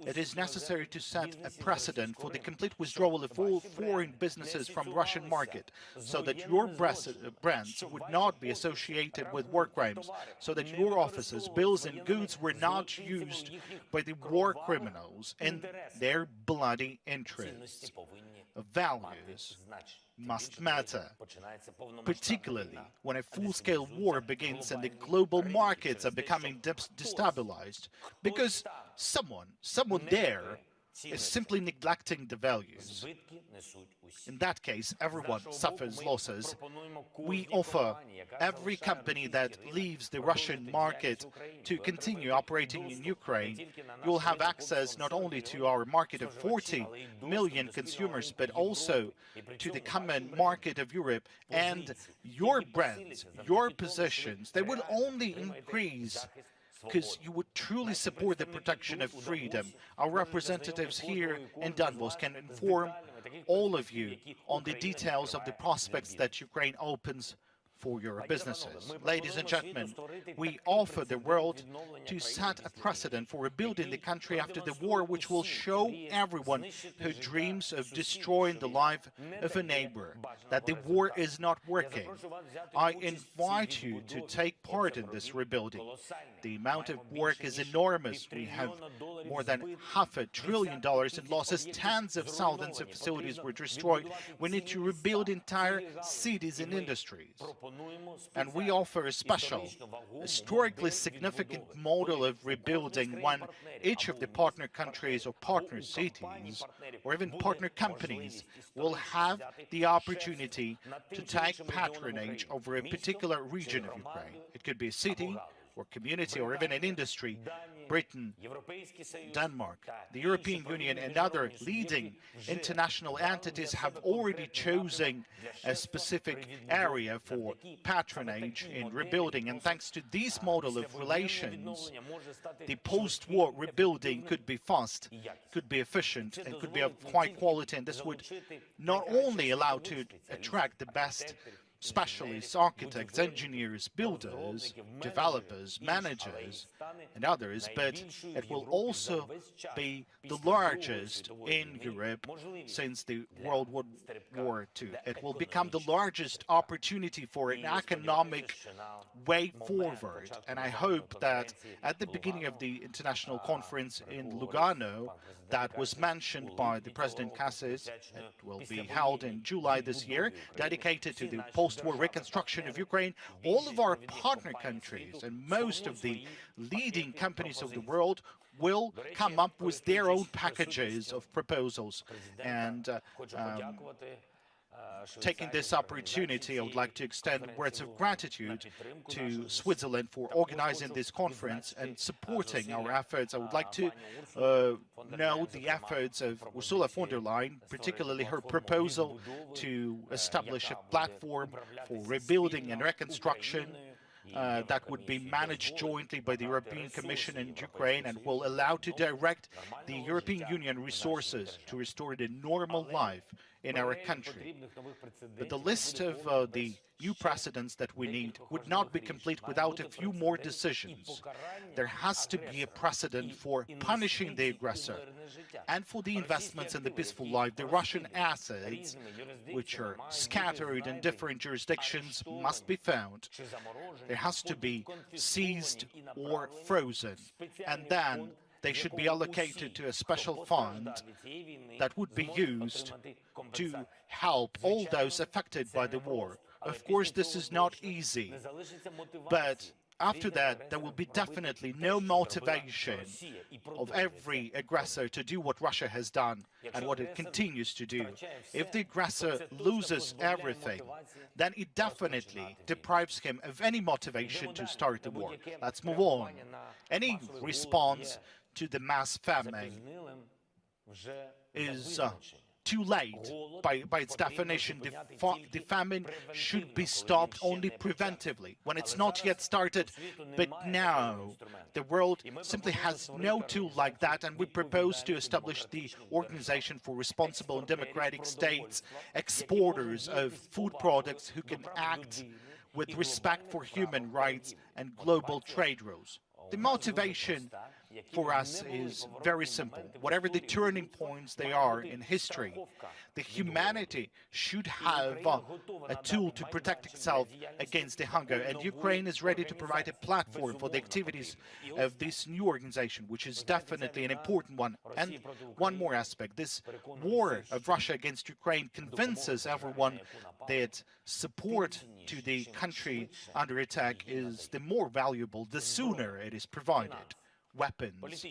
It is necessary to set a precedent for the complete withdrawal of all foreign businesses from Russian market, so that your brands would not be associated with war crimes, so that your offices, bills and goods were not used by the war criminals in their bloody interests. Values must matter, particularly when a full-scale war begins and the global markets are becoming destabilized, because someone there is simply neglecting the values. In that case, everyone suffers losses. We offer every company that leaves the Russian market to continue operating in Ukraine. You will have access not only to our market of 40 million consumers, but also to the common market of Europe. And your brands, your positions, they will only increase because you would truly support the protection of freedom. Our representatives here in Donbass can inform all of you on the details of the prospects that Ukraine opens for your businesses. Ladies and gentlemen, we offer the world to set a precedent for rebuilding the country after the war, which will show everyone who dreams of destroying the life of a neighbor that the war is not working. I invite you to take part in this rebuilding. The amount of work is enormous. We have more than $500 billion in losses. Tens of thousands of facilities were destroyed. We need to rebuild entire cities and industries. And we offer a special, historically significant model of rebuilding when each of the partner countries or partner cities or even partner companies will have the opportunity to take patronage over a particular region of Ukraine. It could be a city or community or even an industry. Britain, Denmark, the European Union and other leading international entities have already chosen a specific area for patronage in rebuilding. And thanks to this model of relations, the post-war rebuilding could be fast, could be efficient, and could be of high quality. And this would not only allow to attract the best specialists, architects, engineers, builders, developers, managers, and others, but it will also be the largest in Europe since the World War II. It will become the largest opportunity for an economic way forward, and I hope that at the beginning of the international conference in Lugano that was mentioned by the President Kassis, it will be held in July this year, dedicated to the post-war reconstruction of Ukraine. All of our partner countries and most of the leading companies of the world will come up with their own packages of proposals. And taking this opportunity, I would like to extend words of gratitude to Switzerland for organizing this conference and supporting our efforts. I would like to note the efforts of Ursula von der Leyen, particularly her proposal to establish a platform for rebuilding and reconstruction that would be managed jointly by the European Commission and Ukraine and will allow to direct the European Union resources to restore the normal life in our country. But the list of the new precedents that we need would not be complete without a few more decisions. There has to be a precedent for punishing the aggressor and for the investments in the peaceful life. The Russian assets, which are scattered in different jurisdictions, must be found. There has to be seized or frozen, and then they should be allocated to a special fund that would be used to help all those affected by the war. Of course, this is not easy, but after that, there will be definitely no motivation of every aggressor to do what Russia has done and what it continues to do. If the aggressor loses everything, then it definitely deprives him of any motivation to start the war. Let's move on. Any response to the mass famine is too late by its definition. The famine should be stopped only preventively, when it's not yet started. But now the world simply has no tool like that, and we propose to establish the Organization for Responsible and Democratic States, exporters of food products who can act with respect for human rights and global trade rules. The motivation for us is very simple. Whatever the turning points they are in history, the humanity should have a tool to protect itself against the hunger, and Ukraine is ready to provide a platform for the activities of this new organization, which is definitely an important one. And one more aspect, this war of Russia against Ukraine convinces everyone that support to the country under attack is the more valuable the sooner it is provided. Weapons,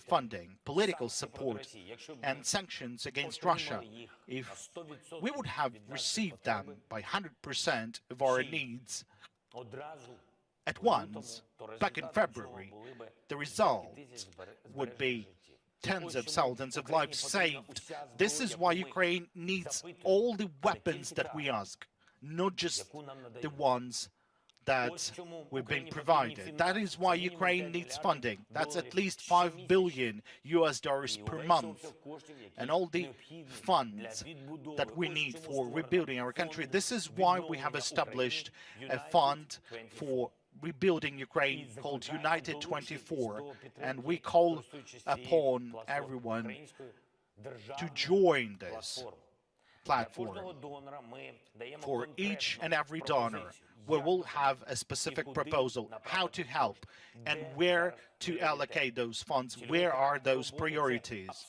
funding, political support, and sanctions against Russia. If we would have received them by 100% of our needs at once, back in February, the result would be tens of thousands of lives saved. This is why Ukraine needs all the weapons that we ask, not just the ones that we've been provided. That is why Ukraine needs funding. That's at least $5 billion per month. And all the funds that we need for rebuilding our country. This is why we have established a fund for rebuilding Ukraine called United 24. And we call upon everyone to join this platform. For each and every donor, we will have a specific proposal how to help and where to allocate those funds, where are those priorities.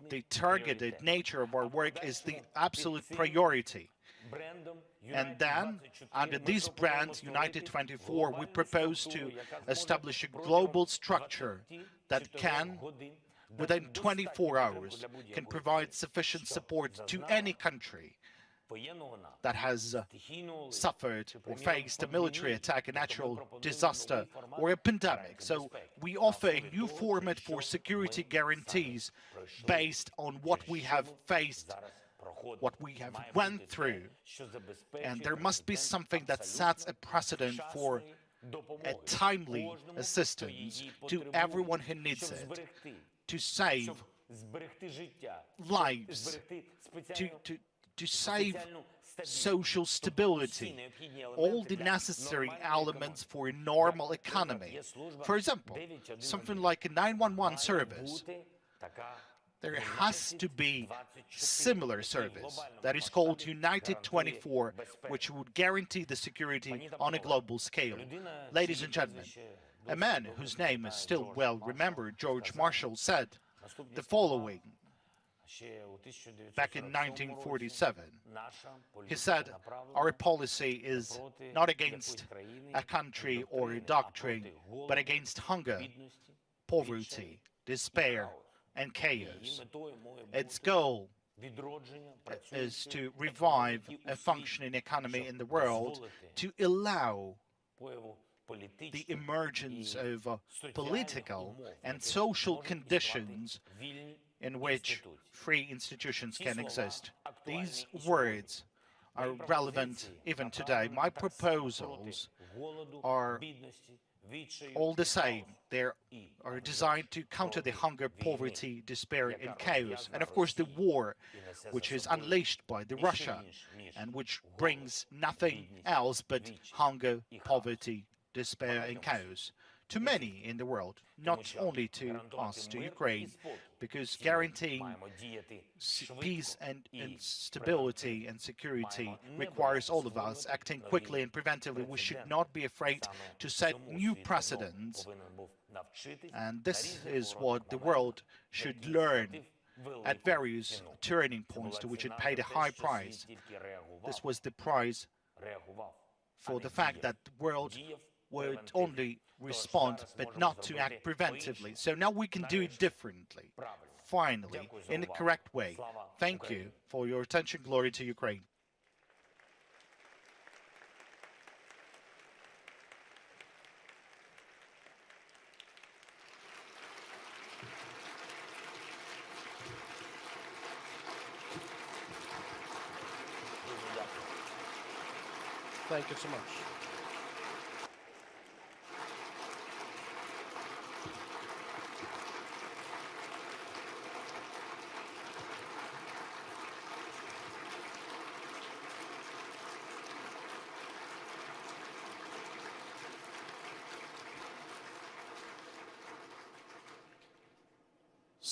The targeted nature of our work is the absolute priority. And then, under this brand, United 24, we propose to establish a global structure that can, within 24 hours, can provide sufficient support to any country that has suffered or faced a military attack, a natural disaster, or a pandemic. So we offer a new format for security guarantees based on what we have faced, what we have went through. And there must be something that sets a precedent for a timely assistance to everyone who needs it, to save lives, to save social stability, all the necessary elements for a normal economy. For example, something like a 911 service. There has to be similar service that is called United 24, which would guarantee the security on a global scale. Ladies and gentlemen, a man whose name is still well remembered, George Marshall, said the following back in 1947. He said, our policy is not against a country or a doctrine, but against hunger, poverty, despair, and chaos. Its goal is to revive a functioning economy in the world, to allow the emergence of political and social conditions in which free institutions can exist. These words are relevant even today. My proposals are all the same, they are designed to counter the hunger, poverty, despair, and chaos. And of course, the war, which is unleashed by the Russia, and which brings nothing else but hunger, poverty, despair, and chaos to many in the world, not only to us, to Ukraine, because guaranteeing peace and stability and security requires all of us acting quickly and preventively. We should not be afraid to set new precedents, and this is what the world should learn at various turning points to which it paid a high price. This was the price for the fact that the world would only respond but not to act preventively. So now we can do it differently, finally, in the correct way. Thank you for your attention. Glory to Ukraine. Thank you so much.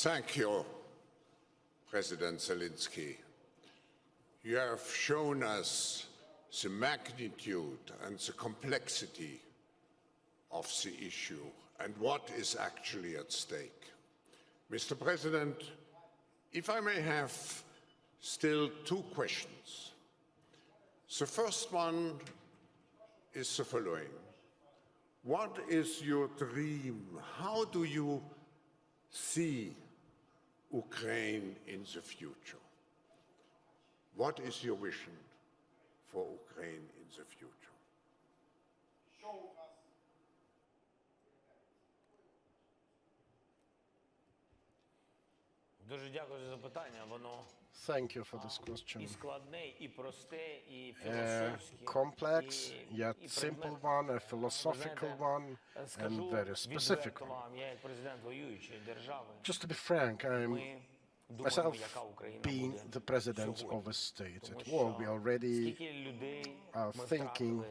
Thank you, President Zelensky. You have shown us the magnitude and the complexity of the issue and what is actually at stake. Mr. President, if I may have still two questions. The first one is the following. What is your dream? How do you see Ukraine in the future? What is your vision for Ukraine in the future? Thank you for this question. A complex yet simple one, a philosophical one, and very specific one. Just to be frank, I'm myself being the president of a state at war. We already are thinking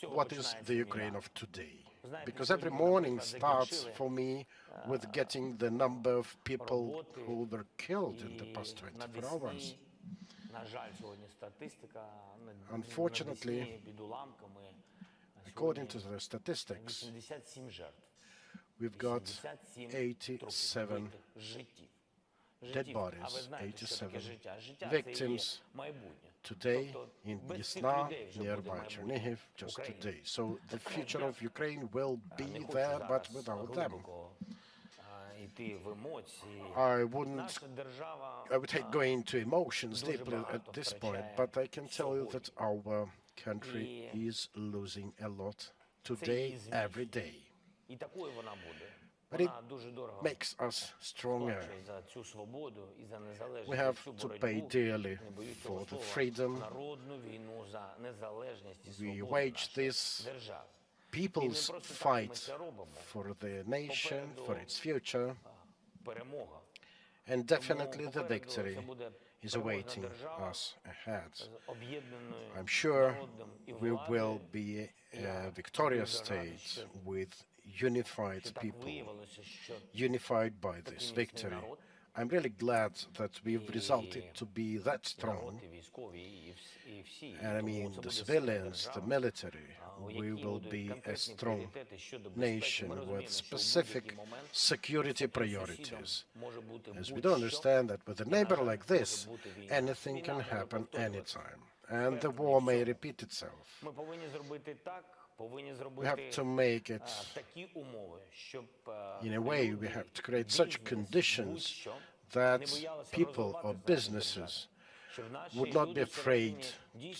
what is the Ukraine of today. Because every morning starts for me with getting the number of people who were killed in the past 24 hours. Unfortunately, according to the statistics, we've got 87 dead bodies, 87 victims today in Yasna, nearby Chernihiv, just today. So the future of Ukraine will be there, but without them. I would hate going into emotions deeply at this point, but I can tell you that our country is losing a lot today, every day. But it makes us stronger. We have to pay dearly for the freedom. We wage this people's fight for the nation, for its future, and definitely the victory is awaiting us ahead. I'm sure we will be a victorious state with unified people, unified by this victory. I'm really glad that we've resulted to be that strong. And I mean, the civilians, the military, we will be a strong nation with specific security priorities. As we do understand that with a neighbor like this, anything can happen anytime, and the war may repeat itself. We have to make it in a way, we have to create such conditions that people or businesses would not be afraid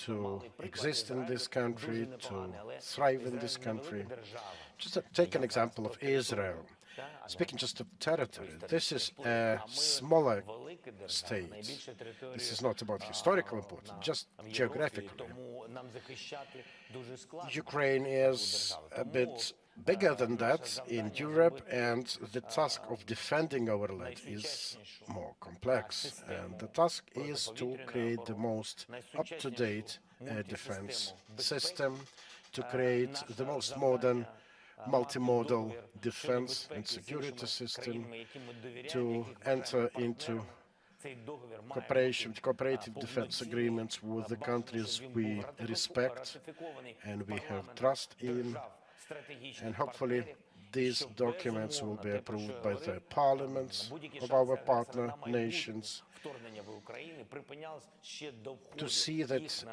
to exist in this country, to thrive in this country. Just to take an example of Israel. Speaking just of territory, this is a smaller state. This is not about historical importance, just geographically. Ukraine is a bit bigger than that in Europe, and the task of defending our land is more complex. And the task is to create the most up-to-date defense system, to create the most modern multimodal defense and security system, to enter into cooperative defense agreements with the countries we respect and we have trust in, and hopefully these documents will be approved by the parliaments of our partner nations to see that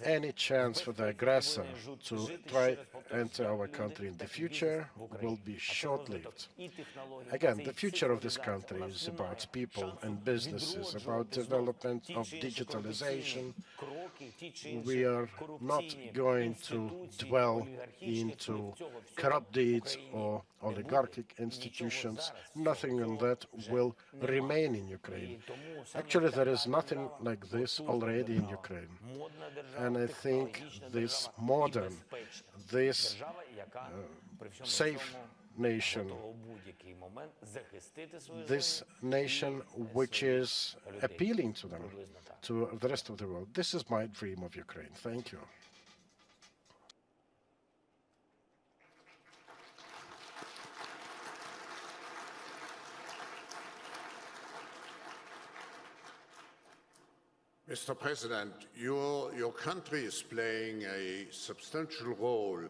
any chance for the aggressor to try enter our country in the future will be short-lived. Again, the future of this country is about people and businesses, about development of digitalization. We are not going to dwell into corrupt deeds or oligarchic institutions. Nothing on that will remain in Ukraine. Actually, there is nothing like this already in Ukraine. And I think this modern, this safe nation, this nation which is appealing to them, to the rest of the world, this is my dream of Ukraine. Thank you. Mr. President, your country is playing a substantial role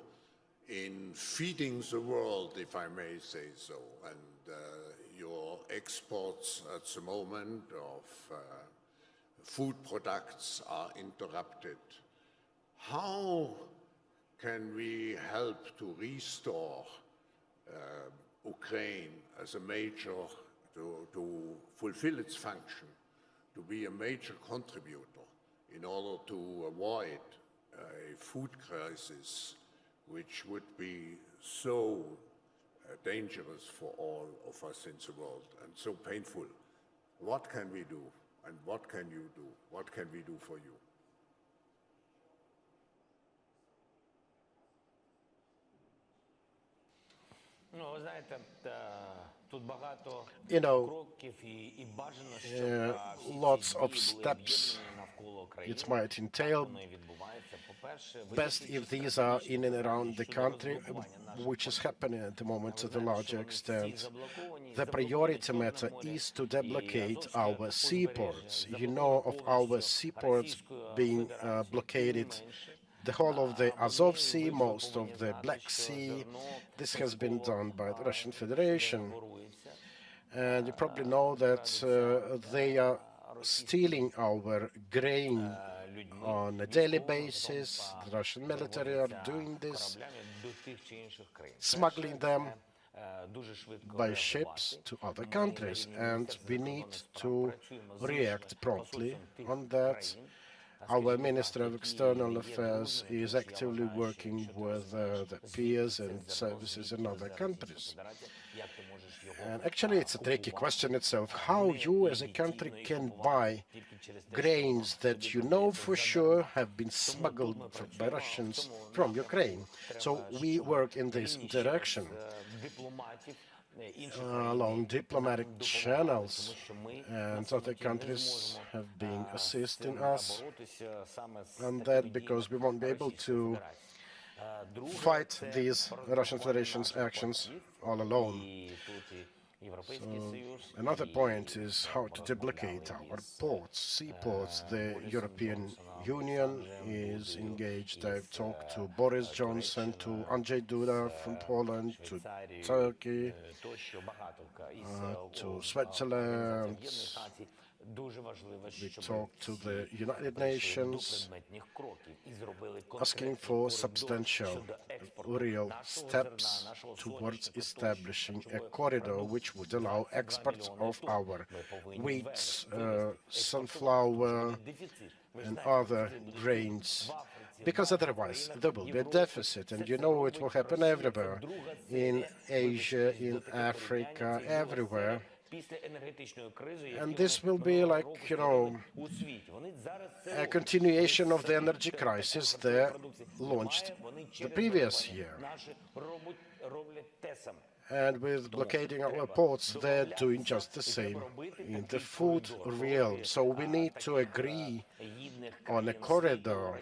in feeding the world, if I may say so, and your exports at the moment of food products are interrupted. How can we help to restore Ukraine as a major, to fulfill its function, to be a major contributor in order to avoid a food crisis which would be so dangerous for all of us in the world and so painful? What can we do, and what can you do? What can we do for you? You know, lots of steps it might entail. Best if these are in and around the country, which is happening at the moment to the larger extent. The priority matter is to deblocate our seaports. You know of our seaports being blockaded. The whole of the Azov Sea, most of the Black Sea, this has been done by the Russian Federation. And you probably know that they are stealing our grain on a daily basis. The Russian military are doing this, smuggling them by ships to other countries, and we need to react promptly on that. Our Minister of External Affairs is actively working with the peers and services in other countries. And actually, it's a tricky question itself, how you as a country can buy grains that you know for sure have been smuggled by Russians from Ukraine. So we work in this direction along diplomatic channels, and other countries have been assisting us on that because we won't be able to fight these Russian Federation's actions all alone. So another point is how to deblocate our ports, seaports. The European Union is engaged. I've talked to Boris Johnson, to Andrzej Duda from Poland, to Turkey, to Switzerland. We talked to the United Nations, asking for substantial, real steps towards establishing a corridor which would allow exports of our wheat, sunflower, and other grains, because otherwise there will be a deficit, and you know it will happen everywhere, in Asia, in Africa, everywhere. And this will be like, you know, a continuation of the energy crisis they launched the previous year. And with blockading our ports, they're doing just the same in the food realm. So we need to agree on a corridor,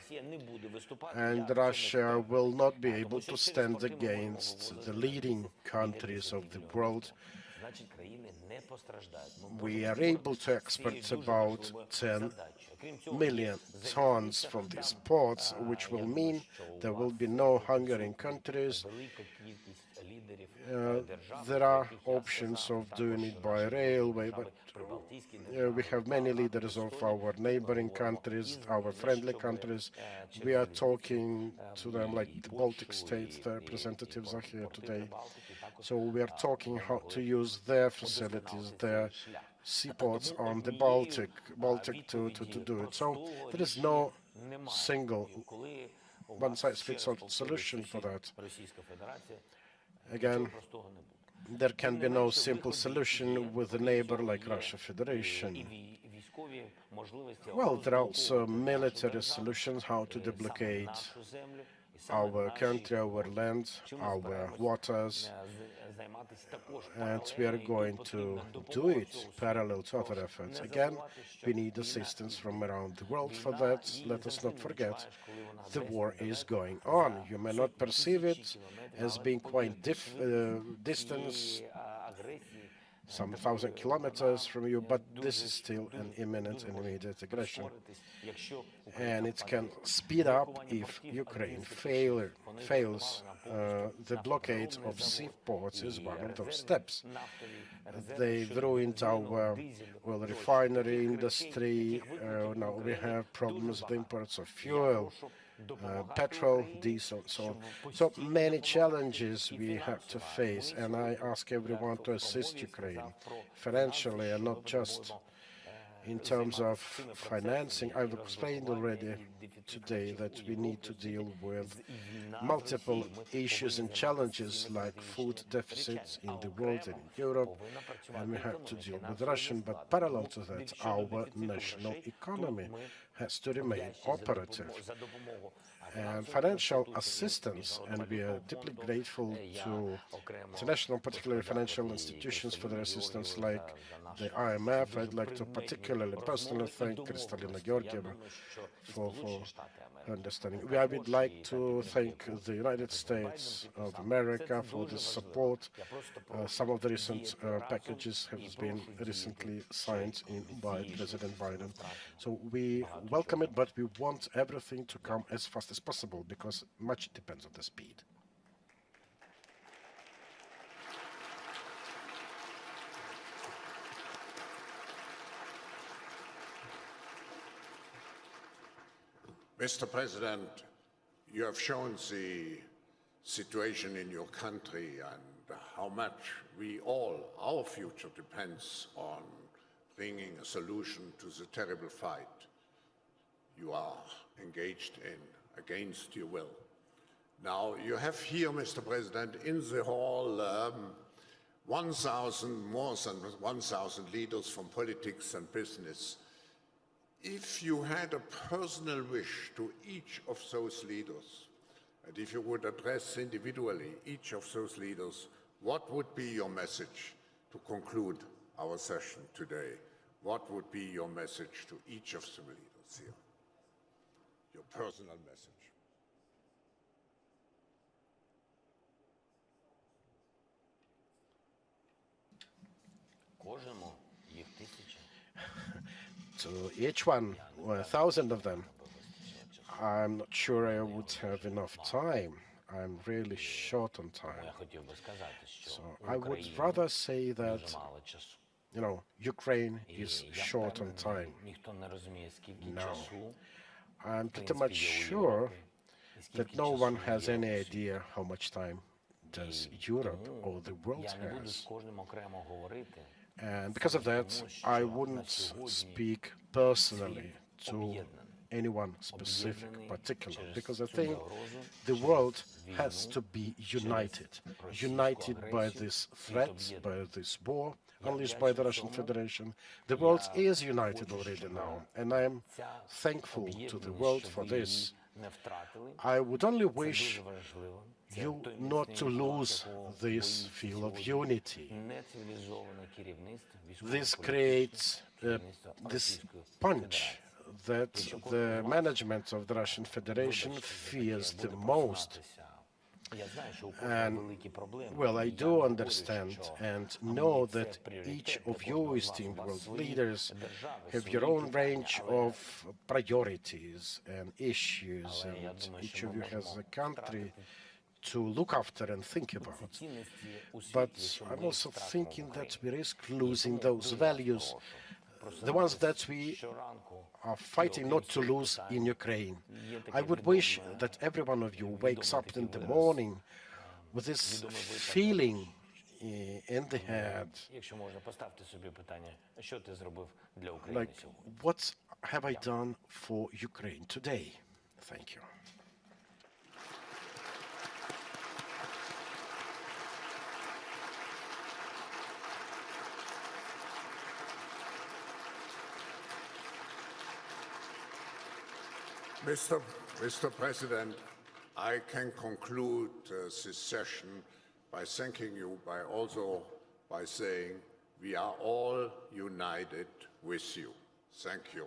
and Russia will not be able to stand against the leading countries of the world. We are able to export about 10 million tons from these ports, which will mean there will be no hunger in countries. There are options of doing it by railway, but we have many leaders of our neighboring countries, our friendly countries. We are talking to them, like the Baltic states, the representatives are here today. So we are talking how to use their facilities, their seaports on the Baltic to do it. So there is no single one-size-fits-all solution for that. Again, there can be no simple solution with a neighbor like Russia Federation. Well, there are also military solutions, how to deblocade our country, our land, our waters, and we are going to do it parallel to other efforts. Again, we need assistance from around the world for that. Let us not forget, the war is going on. You may not perceive it as being quite distant, some 1,000 kilometers from you, but this is still an imminent and immediate aggression. And it can speed up if Ukraine fails. The blockade of seaports is one of those steps. They've ruined our refinery industry. Now we have problems with imports of fuel, petrol, diesel, so on. So many challenges we have to face, and I ask everyone to assist Ukraine financially and not just in terms of financing. I've explained already today that we need to deal with multiple issues and challenges like food deficits in the world and in Europe, and we have to deal with Russia. But parallel to that, our national economy has to remain operative. And financial assistance, and we are deeply grateful to international, particularly financial institutions, for their assistance, like the IMF. I'd like to particularly personally thank Kristalina Georgieva for her understanding. I would like to thank the United States of America for the support. Some of the recent packages have been recently signed by President Biden. So we welcome it, but we want everything to come as fast as possible, because much depends on the speed. Mr. President, you have shown the situation in your country and how much our future depends on bringing a solution to the terrible fight you are engaged in against your will. Now, you have here, Mr. President, in the hall, more than 1,000 leaders from politics and business. If you had a personal wish to each of those leaders, and if you would address individually each of those leaders, what would be your message to conclude our session today? What would be your message to each of the leaders here? Your personal message. To each one, 1,000 of them, I'm not sure I would have enough time. I'm really short on time. So I would rather say that, you know, Ukraine is short on time. No. I'm pretty much sure that no one has any idea how much time does Europe or the world has. And because of that, I wouldn't speak personally to any one specific particular, because I think the world has to be united by this threat, by this war unleashed by the Russian Federation. The world is united already now, and I am thankful to the world for this. I would only wish you not to lose this feel of unity. This creates this punch that the management of the Russian Federation fears the most. And, well, I do understand and know that each of you esteemed world leaders have your own range of priorities and issues, and each of you has a country to look after and think about. But I'm also thinking that we risk losing those values, the ones that we are fighting not to lose in Ukraine. I would wish that every one of you wakes up in the morning with this feeling in the head, like, what have I done for Ukraine today? Thank you. Mr. President, I can conclude this session by thanking you, by saying we are all united with you. Thank you.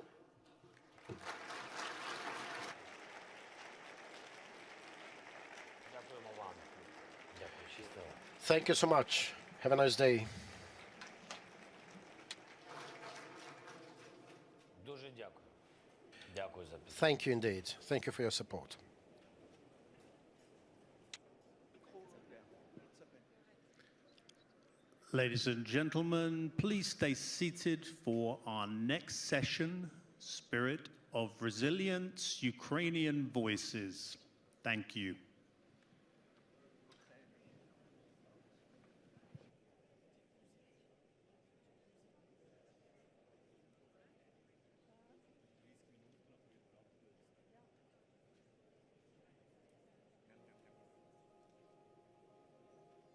Thank you so much. Have a nice day. Thank you indeed. Thank you for your support. Ladies and gentlemen, please stay seated for our next session, Spirit of Resilience, Ukrainian Voices. Thank you.